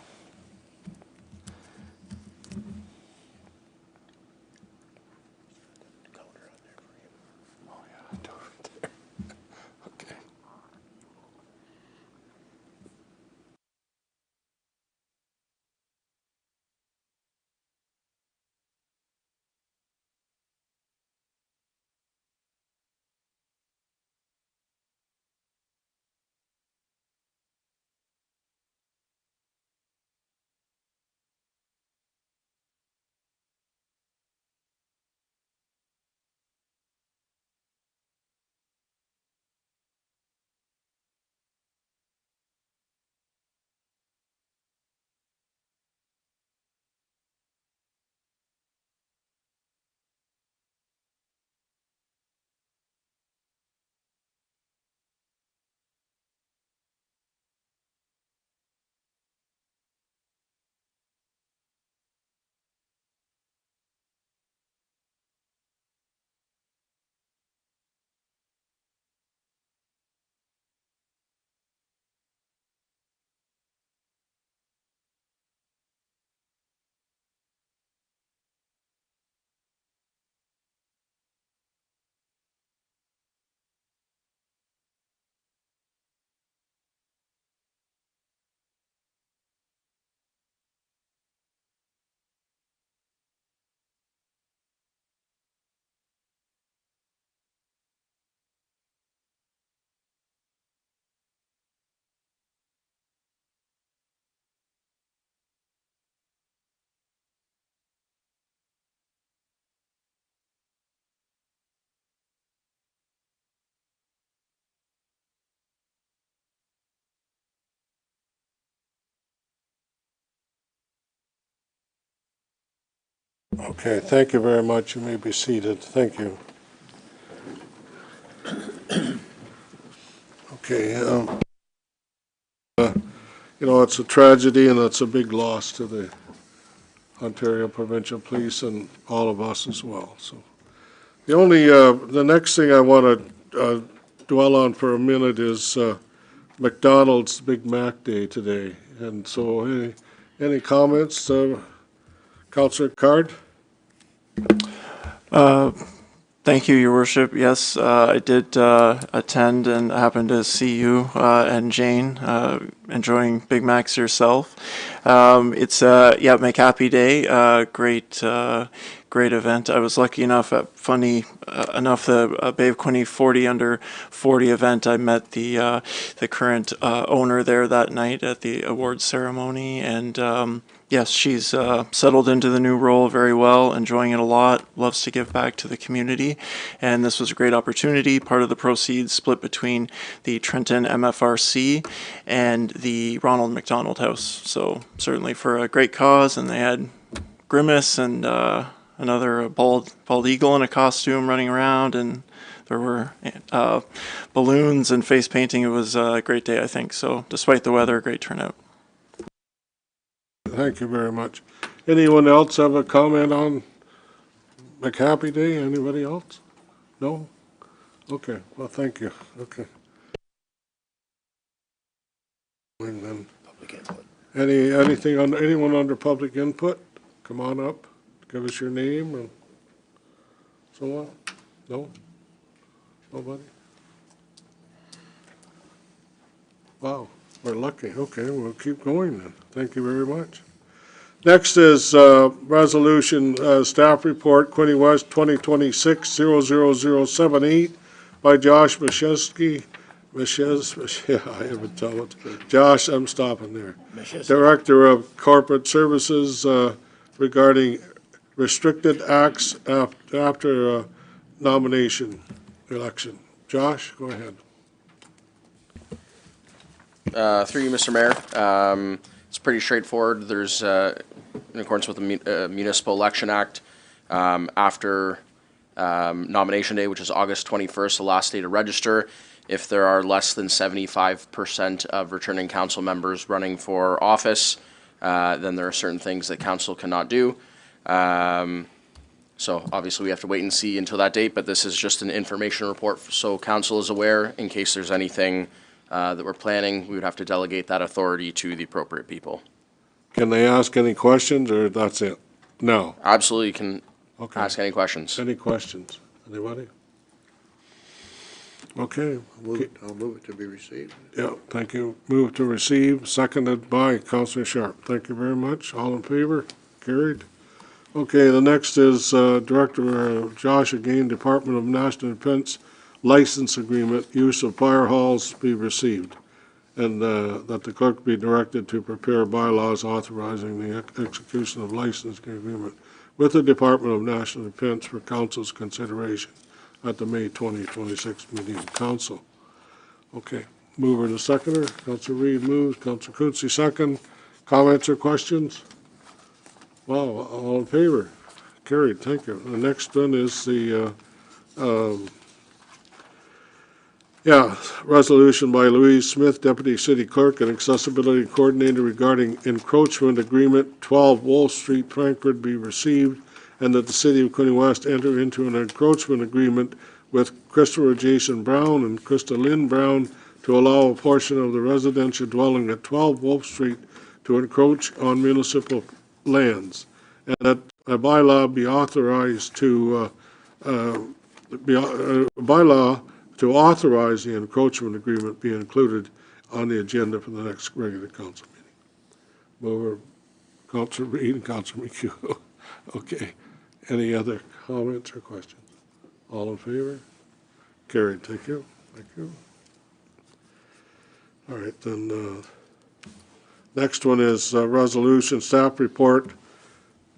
S1: Okay, thank you very much. You may be seated. Thank you. Okay, it's a tragedy and it's a big loss to the Ontario Provincial Police and all of us as well, so. The next thing I want to dwell on for a minute is McDonald's Big Mac Day today. And so any comments, Councillor Card?
S13: Thank you, Your Worship. Yes, I did attend and happened to see you and Jane enjoying Big Macs yourself. It's McHappy Day. Great event. I was lucky enough the Bay of Quinte 40 under 40 event. I met the current owner there that night at the awards ceremony, and yes, she's settled into the new role very well, enjoying it a lot, loves to give back to the community, and this was a great opportunity. Part of the proceeds split between the Trenton MFRC and the Ronald McDonald House. So certainly for a great cause, and they had Grimace and another bald eagle in a costume running around, and there were balloons and face painting. It was a great day, I think. So despite the weather, a great turnout.
S1: Thank you very much. Anyone else have a comment on McHappy Day? Anybody else? No? Okay, well, thank you. Okay. And then
S8: Public input.
S1: anyone under public input? Come on up, give us your name and so on. No? Nobody? Wow, we're lucky. Okay, we'll keep going then. Thank you very much. Next is resolution staff report, Quinte West 2026-00078 by Josh Mashesky. I haven't told it. Josh, I'm stopping there. Director of Corporate Services regarding restricted acts after nomination election. Josh, go ahead.
S16: Through you, Mr. Mayor. It's pretty straightforward. There's, in accordance with the Municipal Election Act, after nomination day, which is August 21st, the last day to register, if there are less than 75% of returning council members running for office, then there are certain things that council cannot do. So obviously we have to wait and see until that date, but this is just an information report so council is aware in case there's anything that we're planning. We would have to delegate that authority to the appropriate people.
S1: Can they ask any questions or that's it? No.
S16: Absolutely can
S1: Okay.
S16: ask any questions.
S1: Any questions? Anybody? Okay.
S5: I'll move it to be received.
S1: Yeah, thank you. Move to receive, seconded by Councillor Sharp. Thank you very much. All in favor? Carried. Okay, the next is Director Josh again, Department of National Defense License Agreement, use of fire halls be received, and that the clerk be directed to prepare bylaws authorizing the execution of licensing agreement with the Department of National Defense for Council's consideration at the May 2026 meeting of Council. Okay, mover to seconder. Councillor Reid moves. Councillor Quinte second. Comments or questions? Wow, all in favor? Carried, thank you. The next one is the resolution by Louise Smith, Deputy City Clerk and Accessibility Coordinator regarding encroachment agreement 12 Wolf Street, Frankfurt be received, and that the City of Quinte West enter into an encroachment agreement with Christopher Jason Brown and Krista Lynn Brown to allow a portion of the residential dwelling at 12 Wolf Street to encroach on municipal lands, and that a bylaw be authorized to bylaw to authorize the encroachment agreement be included on the agenda for the next regular council meeting. Mover, Councillor Reid and Councillor McHugh. Okay. Any other comments or questions? All in favor? Carried. Thank you. Thank you. All right, then next one is resolution staff report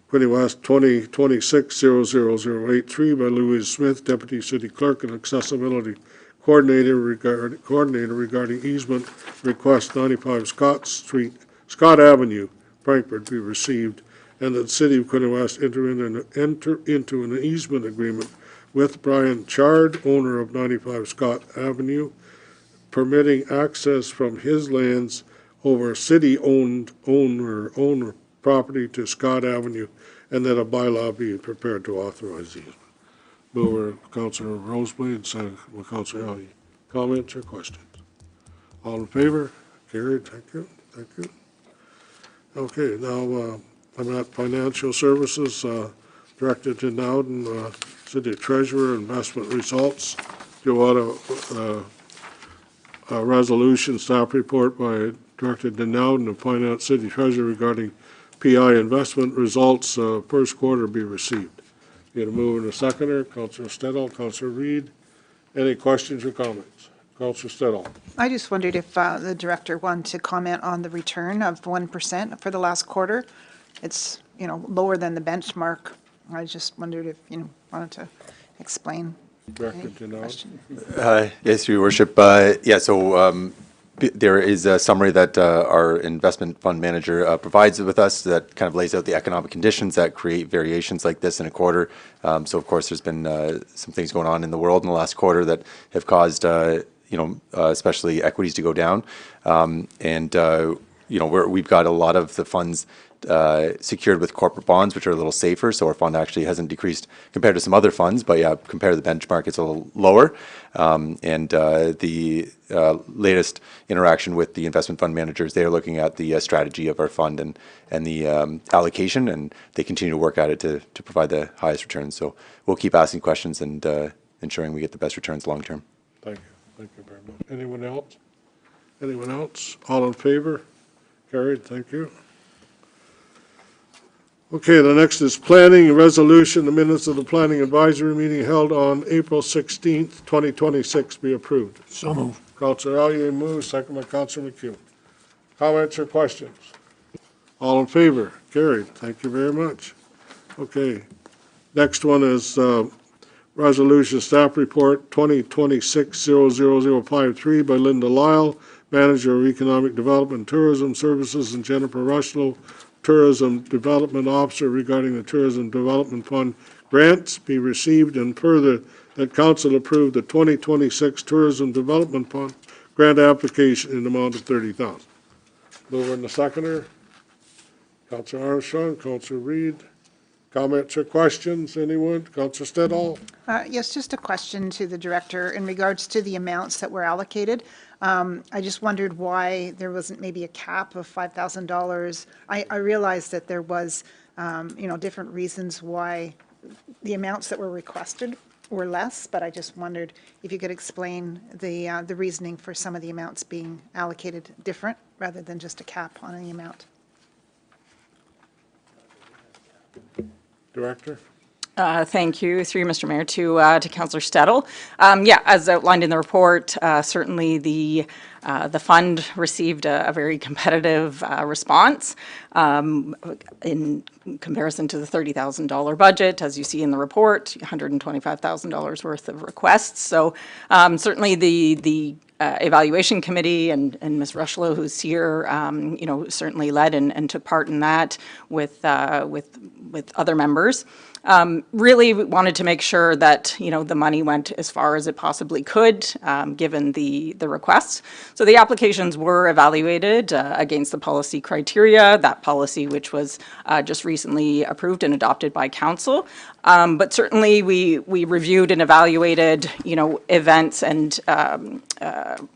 S1: Quinte West 2026-00083 by Louise Smith, Deputy City Clerk and Accessibility Coordinator regarding easement request 95 Scott Avenue, Frankfurt be received, and that the City of Quinte West enter into an easement agreement with Brian Chard, owner of 95 Scott Avenue, permitting access from his lands over city-owned owner property to Scott Avenue, and that a bylaw be prepared to authorize these. Mover, Councillor Roseblade, second by Councillor Elliott. Comments or questions? All in favor? Carried. Thank you. Thank you. Okay, now I'm at Financial Services, Director to Nowden, City Treasurer, Investment Results. Do you want a resolution, staff report by Director Denowden of Finance City Treasurer regarding PI investment results, first quarter be received. Get a mover and a seconder. Councillor Stedall, Councillor Reid. Any questions or comments? Councillor Stedall.
S7: I just wondered if the director wanted to comment on the return of 1% for the last quarter. It's, lower than the benchmark. I just wondered if, wanted to explain.
S1: Director Denowden.
S17: Yes, Your Worship. There is a summary that our investment fund manager provides with us that kind of lays out the economic conditions that create variations like this in a quarter. So, of course, there's been some things going on in the world in the last quarter that have caused, especially equities to go down. We've got a lot of the funds secured with corporate bonds, which are a little safer. So our fund actually hasn't decreased compared to some other funds, but yeah, compared to the benchmark, it's a little lower. The latest interaction with the investment fund managers, they're looking at the strategy of our fund and the allocation, and they continue to work at it to provide the highest returns. So we'll keep asking questions and ensuring we get the best returns long term.
S1: Thank you. Thank you very much. Anyone else? Anyone else? All in favor? Carried. Thank you. Okay, the next is planning and resolution. The minutes of the planning advisory meeting held on April 16th, 2026 be approved.
S8: So moved.
S1: Councillor Elliott moves, second by Councillor McHugh. Comments or questions? All in favor? Carried. Thank you very much. Okay, next one is resolution staff report 2026-00053 by Linda Lyle, Manager of Economic Development and Tourism Services, and Jennifer Rushlow, Tourism Development Officer, regarding the Tourism Development Fund grants be received, and further that council approve the 2026 Tourism Development Fund grant application in the amount of $30,000. Mover and the seconder. Councillor Armstrong, Councillor Reid. Comments or questions, anyone? Councillor Stedall?
S7: Yes, just a question to the director in regards to the amounts that were allocated. I just wondered why there wasn't maybe a cap of $5,000. I realized that there was, different reasons why the amounts that were requested were less, but I just wondered if you could explain the reasoning for some of the amounts being allocated different rather than just a cap on any amount.
S1: Director?
S18: Thank you, through you, Mr. Mayor, to Councillor Stedall. As outlined in the report, certainly the fund received a very competitive response in comparison to the $30,000 budget. As you see in the report, $125,000 worth of requests. So certainly the evaluation committee and Ms. Rushlow, who's here, certainly led and took part in that with other members. Really wanted to make sure that, the money went as far as it possibly could, given the requests. So the applications were evaluated against the policy criteria, that policy which was just recently approved and adopted by council. But certainly we reviewed and evaluated, events and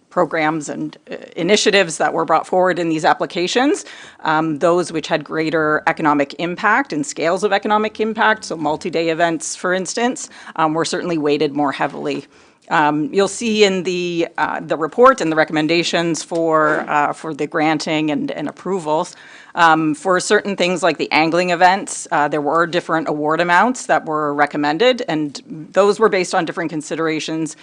S18: programs and initiatives that were brought forward in these applications, those which had greater economic impact and scales of economic impact, so multi-day events, for instance, were certainly weighted more heavily. You'll see in the report and the recommendations for the granting and approvals, for certain things like the angling events, there were different award amounts that were recommended, and those were based on different considerations,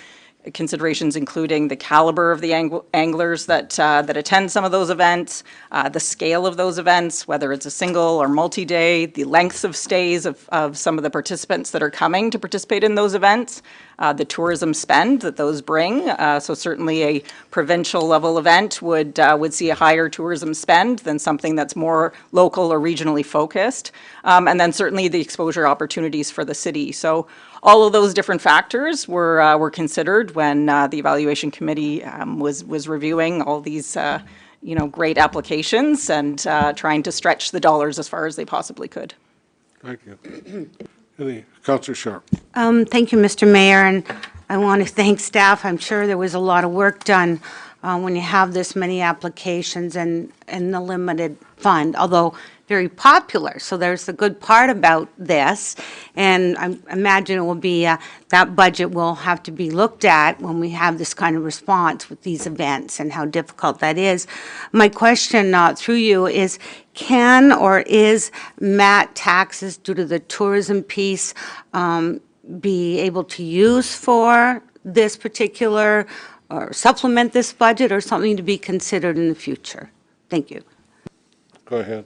S18: considerations including the caliber of the anglers that attend some of those events, the scale of those events, whether it's a single or multi-day, the lengths of stays of some of the participants that are coming to participate in those events, the tourism spend that those bring. So certainly a provincial level event would see a higher tourism spend than something that's more local or regionally focused. And then certainly the exposure opportunities for the city. So all of those different factors were considered when the evaluation committee was reviewing all these great applications and trying to stretch the dollars as far as they possibly could.
S1: Thank you. Councillor Sharp.
S19: Thank you, Mr. Mayor, and I want to thank staff. I'm sure there was a lot of work done when you have this many applications and the limited fund, although very popular. So there's the good part about this, and I imagine it will be, that budget will have to be looked at when we have this kind of response with these events and how difficult that is. My question through you is, can or is MAT taxes due to the tourism piece be able to use for this particular or supplement this budget, or something to be considered in the future? Thank you.
S1: Go ahead.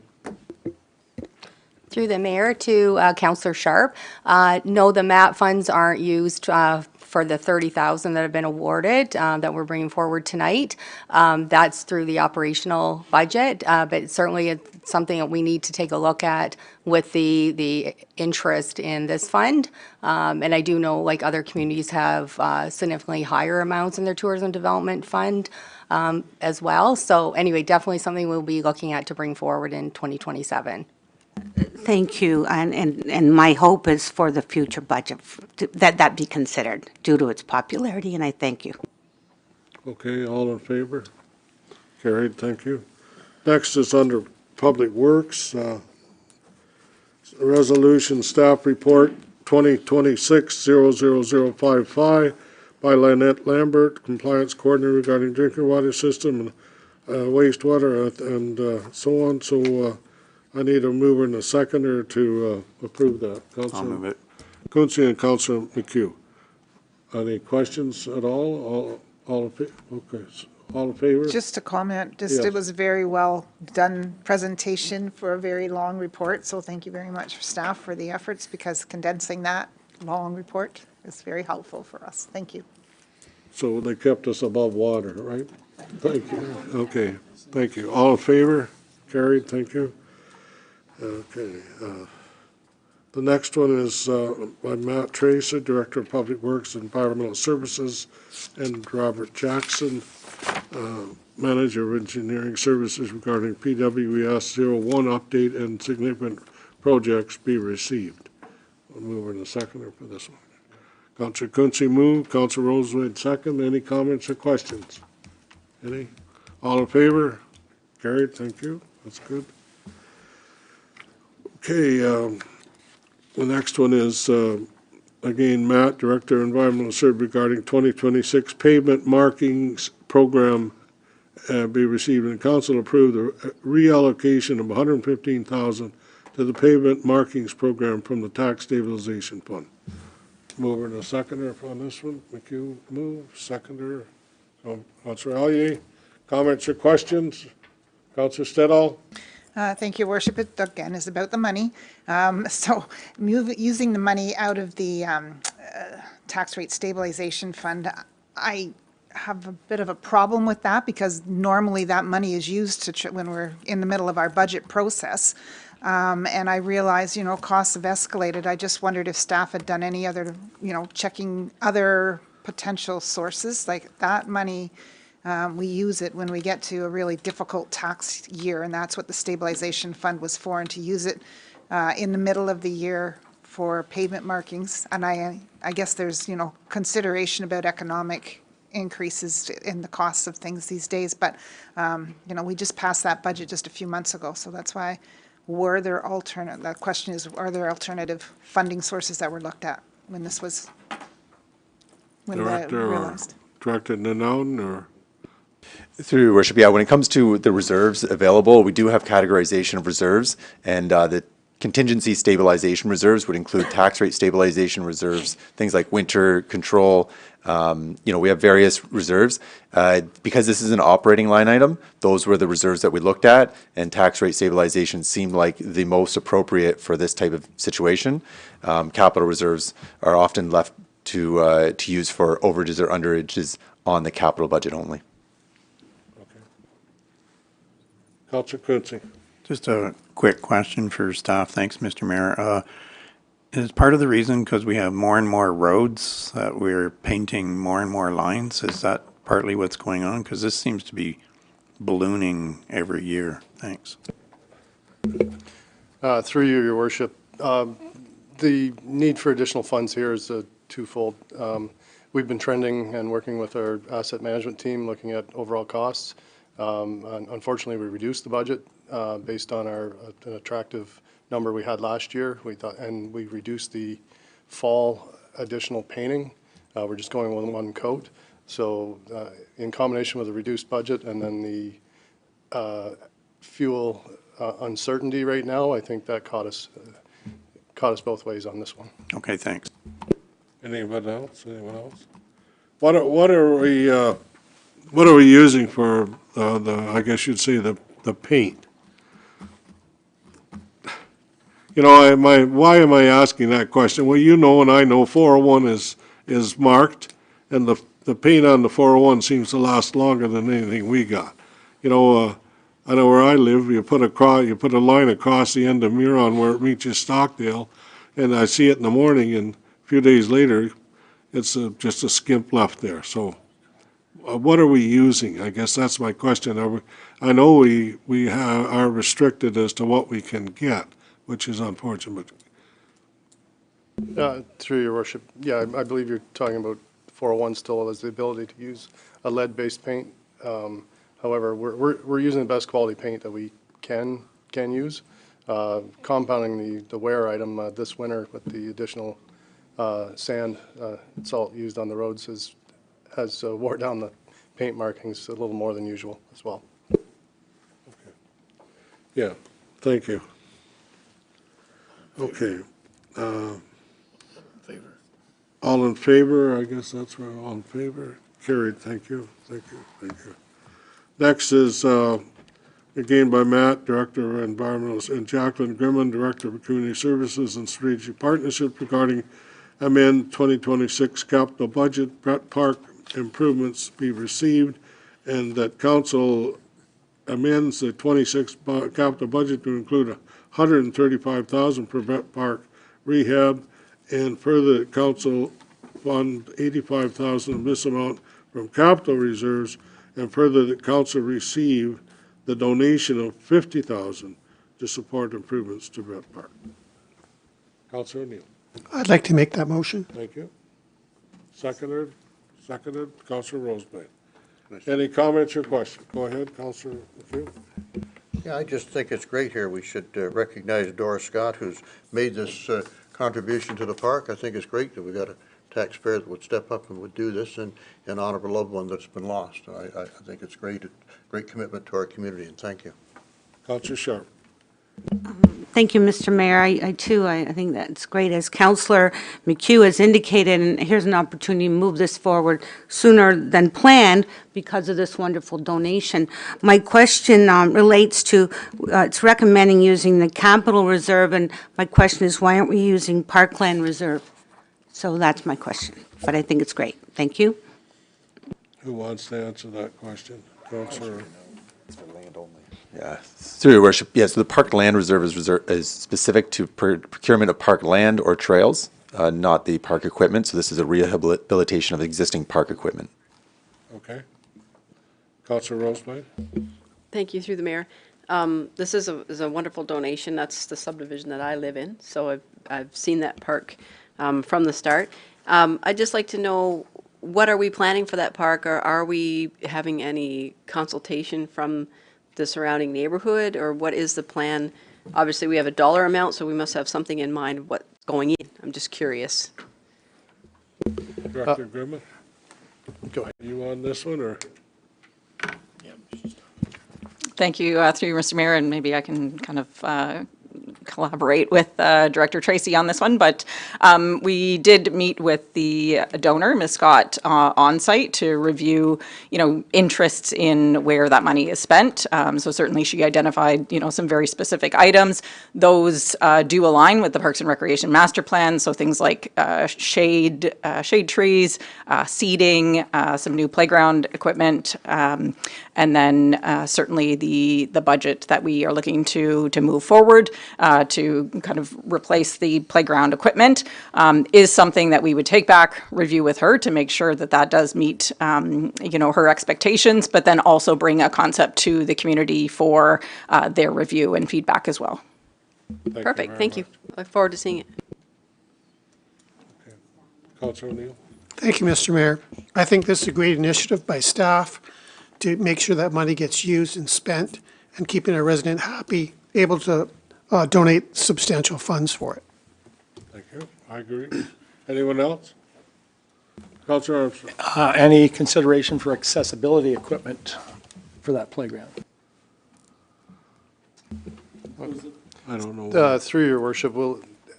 S20: Through the mayor to Councillor Sharp. No, the MAT funds aren't used for the 30,000 that have been awarded that we're bringing forward tonight. That's through the operational budget, but certainly it's something that we need to take a look at with the interest in this fund. And I do know, like, other communities have significantly higher amounts in their tourism development fund as well. So anyway, definitely something we'll be looking at to bring forward in 2027.
S19: Thank you, and my hope is for the future budget that be considered due to its popularity, and I thank you.
S1: Okay, all in favor? Carried, thank you. Next is under Public Works, Resolution Staff Report 2026-00055 by Lynette Lambert, Compliance Coordinator regarding drinking water system and wastewater and so on. So I need a mover and a seconder to approve that.
S6: I'll move it.
S1: Quinte and Councillor McHugh. Any questions at all? All in favor?
S7: Just a comment,
S1: Yes.
S7: it was a very well done presentation for a very long report, so thank you very much for staff for the efforts, because condensing that long report is very helpful for us. Thank you.
S1: So they kept us above water, right? Thank you. Okay, thank you. All in favor? Carried, thank you. Okay. The next one is by Matt Tracer, Director of Public Works and Environmental Services, and Robert Jackson, Manager of Engineering Services regarding PWES 01 update and significant projects be received. I'll move in a seconder for this one. Councillor Quinte moved, Councillor Roseway second. Any comments or questions? Any? All in favor? Carried, thank you. That's good. Okay, the next one is, again, Matt, Director of Environmental Service regarding 2026 pavement markings program be received and council approve the reallocation of $115,000 to the pavement markings program from the tax stabilization fund. Mover and a seconder on this one. McHugh move, seconder. Councillor Allier, comments or questions? Councillor Stedall?
S7: Thank you, Worship. It, again, is about the money. So using the money out of the tax rate stabilization fund, I have a bit of a problem with that, because normally that money is used to when we're in the middle of our budget process. And I realize, costs have escalated. I just wondered if staff had done any other, checking other potential sources, like that money. We use it when we get to a really difficult tax year, and that's what the stabilization fund was for, and to use it in the middle of the year for pavement markings. And I guess there's, consideration about economic increases in the costs of things these days, but, we just passed that budget just a few months ago, so that's why the question is, are there alternative funding sources that were looked at when this was, realized?
S1: Director Nanoun, or?
S17: Through your worship, yeah, when it comes to the reserves available, we do have categorization of reserves, and the contingency stabilization reserves would include tax rate stabilization reserves, things like winter control. We have various reserves. Because this is an operating line item, those were the reserves that we looked at, and tax rate stabilization seemed like the most appropriate for this type of situation. Capital reserves are often left to use for overages or underages on the capital budget only.
S1: Councillor Quinte.
S6: Just a quick question for staff. Thanks, Mr. Mayor. Is part of the reason because we have more and more roads that we're painting more and more lines? Is that partly what's going on? Because this seems to be ballooning every year. Thanks.
S9: Through you, Your Worship, the need for additional funds here is twofold. We've been trending and working with our asset management team, looking at overall costs. Unfortunately, we reduced the budget based on an attractive number we had last year. And we reduced the fall additional painting. We're just going with one coat. So in combination with a reduced budget and then the fuel uncertainty right now, I think that caught us both ways on this one.
S6: Okay, thanks.
S1: Anyone else? Anyone else? What are we using for I guess you'd say the paint? Why am I asking that question? Well, and I know 401 is marked, and the paint on the 401 seems to last longer than anything we got. I know where I live, you put a line across the end of Muron where it reaches Stockdale, and I see it in the morning, and a few days later, it's just a skimp left there. So what are we using? I guess that's my question. I know we are restricted as to what we can get, which is unfortunate.
S9: Through Your Worship, yeah, I believe you're talking about 401 still has the ability to use a lead-based paint. However, we're using the best quality paint that we can use. Compounding the wear item this winter with the additional sand salt used on the roads has wore down the paint markings a little more than usual as well.
S1: Yeah, thank you. Okay. All in favor? I guess that's where all in favor. Carried. Thank you. Thank you. Thank you. Next is again by Matt, Director of Environmental, and Jacqueline Grimman, Director of Community Services and Strategic Partnership regarding amend 2026 capital budget. Brett Park improvements be received, and that council amends the 26 capital budget to include $135,000 for Brett Park rehab, and further council fund $85,000 of this amount from capital reserves, and further that council receive the donation of $50,000 to support improvements to Brett Park. Councilor O'Neill.
S11: I'd like to make that motion.
S1: Thank you. Seconded, Councilor Roseblade. Any comments or questions? Go ahead, Councilor McHugh.
S5: Yeah, I just think it's great here. We should recognize Doris Scott, who's made this contribution to the park. I think it's great that we got a taxpayer that would step up and would do this and honor a loved one that's been lost. I think it's great commitment to our community, and thank you.
S1: Councilor Sharp.
S19: Thank you, Mr. Mayor. I think that's great. As Councillor McHugh has indicated, and here's an opportunity to move this forward sooner than planned because of this wonderful donation. My question relates to, it's recommending using the capital reserve, and my question is, why aren't we using parkland reserve? So that's my question, but I think it's great. Thank you.
S1: Who wants to answer that question? Councilor.
S17: Yeah, through Your Worship. Yes, so the park land reserve is specific to procurement of park land or trails, not the park equipment. So this is a rehabilitation of existing park equipment.
S1: Okay. Councilor Roseblade.
S21: Thank you, through the mayor. This is a wonderful donation. That's the subdivision that I live in, so I've seen that park from the start. I'd just like to know, what are we planning for that park, or are we having any consultation from the surrounding neighborhood, or what is the plan? Obviously, we have a dollar amount, so we must have something in mind of what's going in. I'm just curious.
S1: Director Grimman.
S9: Go ahead.
S1: You on this one, or?
S18: Thank you, through you, Mr. Mayor, and maybe I can kind of collaborate with Director Tracy on this one, but we did meet with the donor, Ms. Scott, on site to review, interests in where that money is spent. So certainly she identified, some very specific items. Those do align with the Parks and Recreation Master Plan, so things like shade trees, seeding, some new playground equipment, and then certainly the budget that we are looking to move forward to kind of replace the playground equipment is something that we would take back, review with her to make sure that that does meet, her expectations, but then also bring a concept to the community for their review and feedback as well.
S21: Perfect, thank you. I look forward to seeing it.
S1: Councillor O'Neill.
S11: Thank you, Mr. Mayor. I think this is a great initiative by staff to make sure that money gets used and spent and keeping a resident happy, able to donate substantial funds for it.
S1: Thank you. I agree. Anyone else? Councillor Armstrong.
S4: Any consideration for accessibility equipment for that playground?
S1: I don't know.
S9: Through your worship,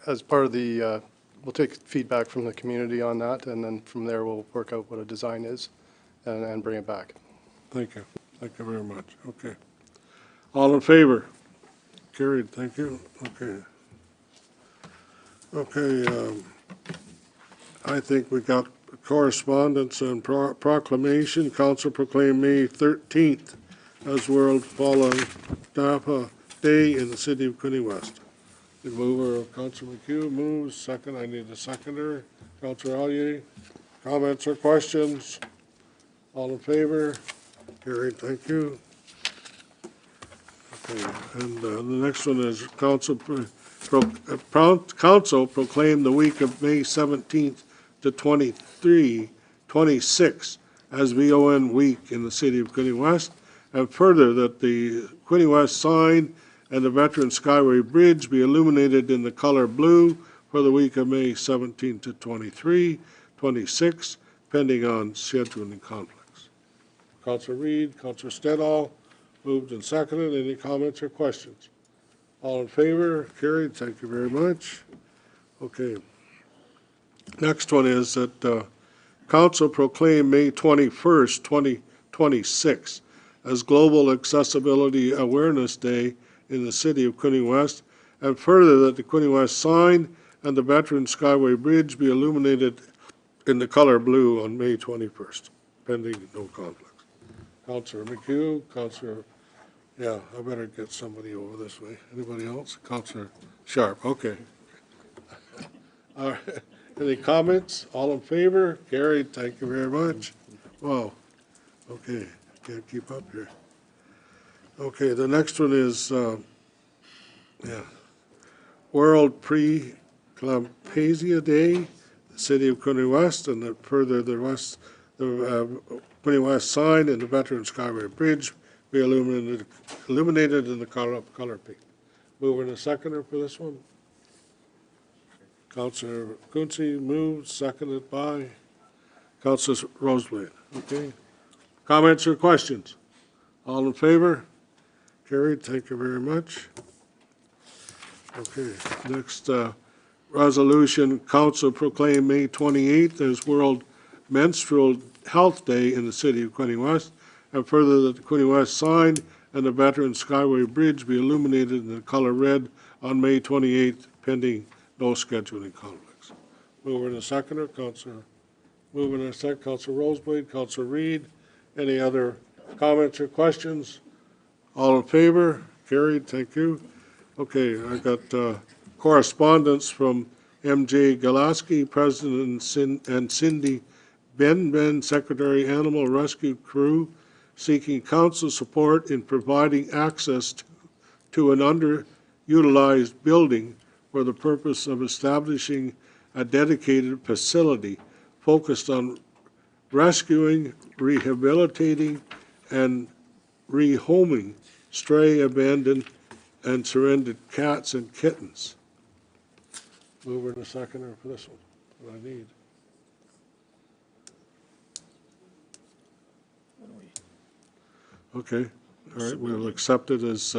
S9: as part of the, we'll take feedback from the community on that, and then from there we'll work out what a design is and bring it back.
S1: Thank you. Thank you very much. Okay. All in favor? Carried. Thank you. Okay. Okay. I think we got correspondence and proclamation. Council proclaimed May 13th as World Fallen Napa Day in the city of Quinte West. The mover, Councilor McHugh, moves. Second, I need a seconder. Councilor Allier, comments or questions? All in favor? Carried, thank you. Okay, and the next one is council proclaimed the week of May 17th to 26 as VON week in the city of Quinte West, and further that the Quinte West sign and the Veteran Skyway Bridge be illuminated in the color blue for the week of May 17 to 26, pending on scheduling conflicts. Councilor Reid, Councilor Stedall, moved and seconded. Any comments or questions? All in favor? Carried. Thank you very much. Okay. Next one is that Council proclaimed May 21st, 2026 as Global Accessibility Awareness Day in the city of Quinte West, and further that the Quinte West sign and the Veteran Skyway Bridge be illuminated in the color blue on May 21st, pending no conflicts. Councillor McHugh, Councillor, I better get somebody over this way. Anybody else? Councillor Sharp, okay. All right. Any comments? All in favor? Carried. Thank you very much. Wow. Okay. Can't keep up here. Okay, the next one is, World Pre-Clampesia Day, the city of Quinte West, and that further the Quinte West sign and the Veteran Skyway Bridge be illuminated in the color pink. Moving a seconder for this one. Councillor Quinte moved, seconded by Councillor Roseblade. Okay. Comments or questions? All in favor? Carried. Thank you very much. Okay. Next resolution, Council proclaimed May 28th as World Menstrual Health Day in the city of Quinte West, and further that the Quinte West sign and the Veteran Skyway Bridge be illuminated in the color red on May 28th, pending no scheduling conflicts. Mover and a seconder, Councillor. Moving and a second, Councillor Roseblade, Councillor Reid. Any other comments or questions? All in favor? Carried. Thank you. Okay, I got correspondence from M.J. Galaski, President, and Cindy Ben, Secretary, Animal Rescue Crew, seeking council support in providing access to an underutilized building for the purpose of establishing a dedicated facility focused on rescuing, rehabilitating, and rehoming stray, abandoned, and surrendered cats and kittens. Mover and a seconder for this one, what I need. Okay, all right, we'll accept it as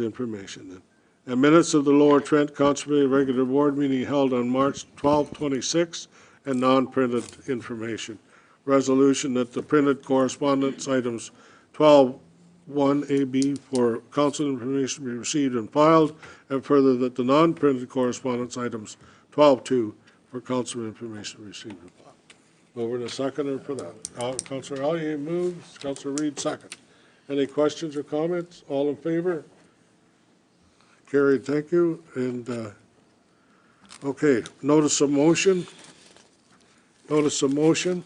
S1: information then. and minutes of the Lower Trent Conservation regular board meeting held on March 12, 26, and non-printed information. Resolution that the printed correspondence items 12-1AB for council information be received and filed, and further that the non-printed correspondence items 12-2 for council information received and filed. Over to seconder for that. Councillor Allier moves, Councillor Reid second. Any questions or comments? All in favor? Carried, thank you. And, okay, notice of motion. Notice of motion.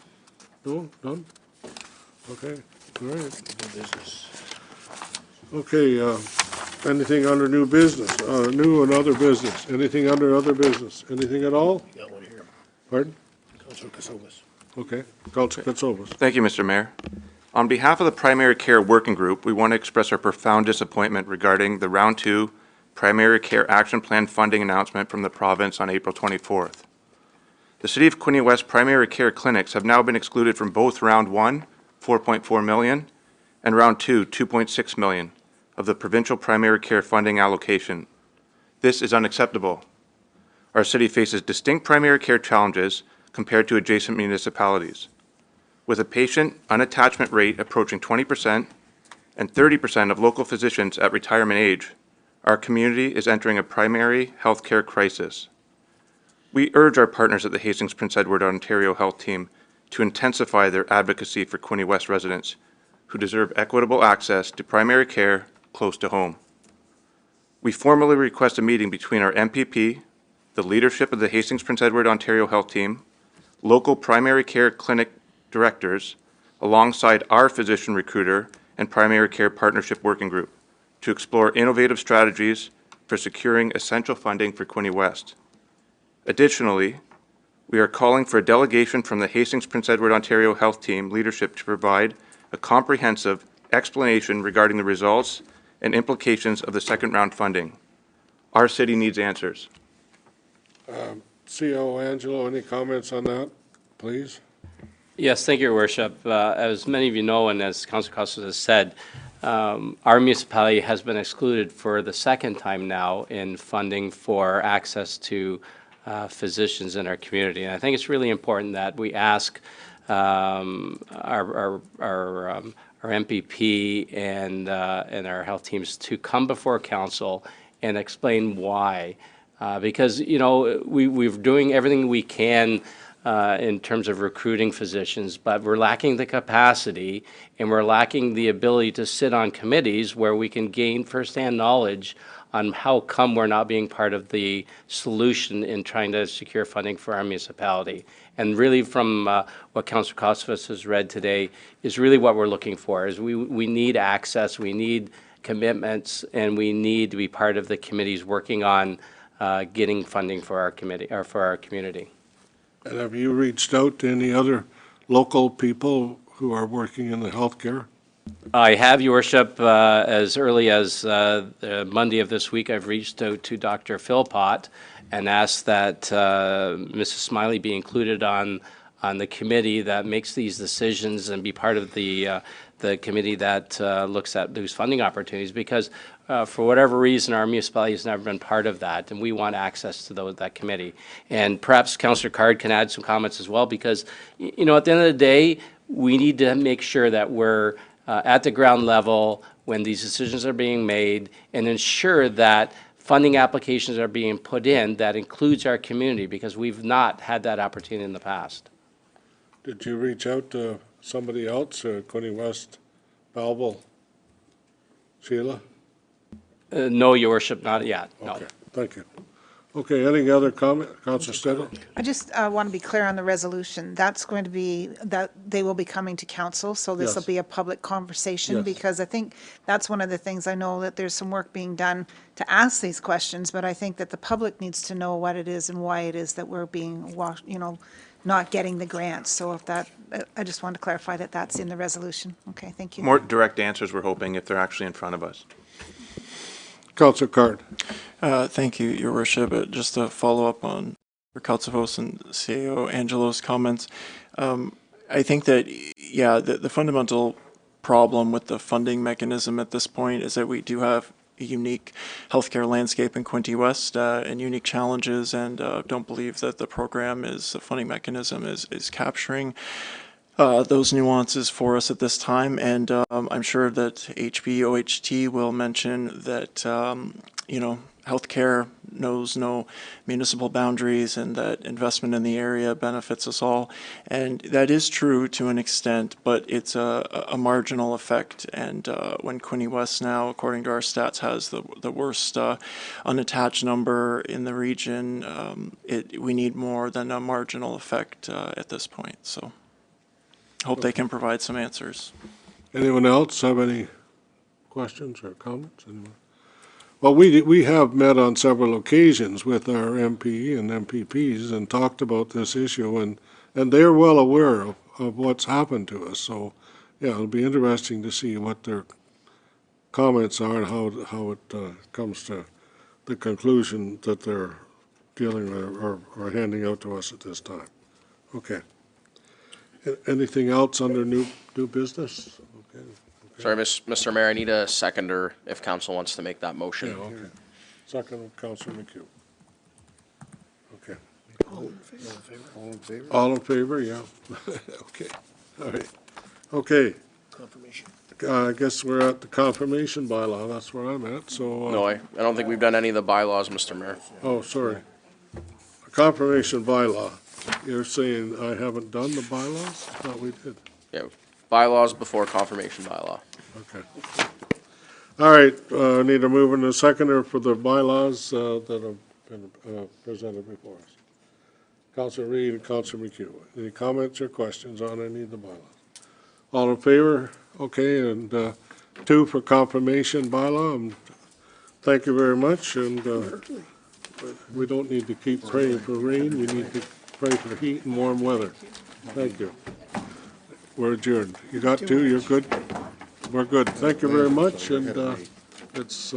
S1: No, none? Okay, all right. Okay, anything under new business, new and other business? Anything under other business? Anything at all?
S8: Got one here.
S1: Pardon?
S8: Councilor Kasovas.
S1: Okay, Councilor Katsovas.
S2: Thank you, Mr. Mayor. On behalf of the Primary Care Working Group, we want to express our profound disappointment regarding the Round 2 Primary Care Action Plan funding announcement from the province on April 24th. The City of Quinte West primary care clinics have now been excluded from both Round 1, 4.4 million, and Round 2, 2.6 million of the provincial primary care funding allocation. This is unacceptable. Our city faces distinct primary care challenges compared to adjacent municipalities. With a patient unattachment rate approaching 20% and 30% of local physicians at retirement age, our community is entering a primary health care crisis. We urge our partners at the Hastings Prince Edward Ontario Health Team to intensify their advocacy for Quinte West residents who deserve equitable access to primary care close to home. We formally request a meeting between our MPP, the leadership of the Hastings Prince Edward Ontario Health Team, local primary care clinic directors, alongside our physician recruiter and primary care partnership working group to explore innovative strategies for securing essential funding for Quinte West. Additionally, we are calling for a delegation from the Hastings Prince Edward Ontario Health Team leadership to provide a comprehensive explanation regarding the results and implications of the second round funding. Our city needs answers.
S1: CO Angelo, any comments on that, please?
S12: Yes, thank you, Your Worship. As many of you know, and as Councilor Costas has said, our municipality has been excluded for the second time now in funding for access to physicians in our community. And I think it's really important that we ask our MPP and our health teams to come before council and explain why. Because, you know, we're doing everything we can in terms of recruiting physicians, but we're lacking the capacity and we're lacking the ability to sit on committees where we can gain firsthand knowledge on how come we're not being part of the solution in trying to secure funding for our municipality. And really from what Councillor Kostas has read today is really what we're looking for, is we need access, we need commitments, and we need to be part of the committees working on getting funding for our committee, or for our community.
S1: And have you reached out to any other local people who are working in the healthcare?
S12: I have, Your Worship. As early as Monday of this week, I've reached out to Dr. Philpott and asked that Mrs. Smiley be included on the committee that makes these decisions and be part of the committee that looks at those funding opportunities, because for whatever reason, our municipality has never been part of that, and we want access to that committee. And perhaps Councillor Card can add some comments as well, because, you know, at the end of the day, we need to make sure that we're at the ground level when these decisions are being made, and ensure that funding applications are being put in that includes our community, because we've not had that opportunity in the past.
S1: Did you reach out to somebody else, Quinte West, Belleville, Sheila?
S12: No, Your Worship, not yet, no.
S1: Okay, thank you. Okay, any other comment? Councillor Stedler?
S7: I just want to be clear on the resolution. That's going to be, that they will be coming to council, so this will
S1: Yes.
S7: be a public conversation,
S1: Yes.
S7: because I think that's one of the things, I know that there's some work being done to ask these questions, but I think that the public needs to know what it is and why it is that we're being, not getting the grants. So if that, I just wanted to clarify that that's in the resolution. Okay, thank you.
S2: More direct answers, we're hoping, if they're actually in front of us.
S1: Councillor Card.
S13: Thank you, Your Worship. Just to follow up on Kaltsavos and CAO Angelo's comments, I think that, yeah, the fundamental problem with the funding mechanism at this point is that we do have unique healthcare landscape in Quinte West and unique challenges, and don't believe that the program the funding mechanism is capturing those nuances for us at this time. And I'm sure that HBOHT will mention that, healthcare knows no municipal boundaries and that investment in the area benefits us all. And that is true to an extent, but it's a marginal effect. And when Quinte West now, according to our stats, has the worst unattached number in the region, we need more than a marginal effect at this point. So hope they can provide some answers.
S1: Anyone else have any questions or comments? Anyone? Well, we have met on several occasions with our MP and MPPs and talked about this issue, and they're well aware of what's happened to us. So, yeah, it'll be interesting to see what their comments are and how it comes to the conclusion that they're dealing with or handing out to us at this time. Okay. Anything else under new business? Okay.
S16: Sorry, Mr. Mayor, I need a seconder if council wants to make that motion.
S1: Yeah, okay. Second, Councilor McHugh. Okay.
S11: All in favor?
S1: All in favor? All in favor, yeah. Okay, all right. Okay,
S8: Confirmation.
S1: I guess we're at the confirmation bylaw, that's where I'm at, so.
S16: No, I don't think we've done any of the bylaws, Mr. Mayor.
S1: Oh, sorry. Confirmation bylaw. You're saying I haven't done the bylaws? I thought we did.
S16: Yeah, bylaws before confirmation bylaw.
S1: Okay. All right, need a mover and a seconder for the bylaws that have been presented before us. Councilor Reid and Councilor McHugh. Any comments or questions on any of the bylaws? All in favor? Okay, and 2 for confirmation bylaw. Thank you very much, and we don't need to keep praying for rain. We need to pray for heat and warm weather. Thank you. We're adjourned. You got 2? You're good? We're good. Thank you very much, and it's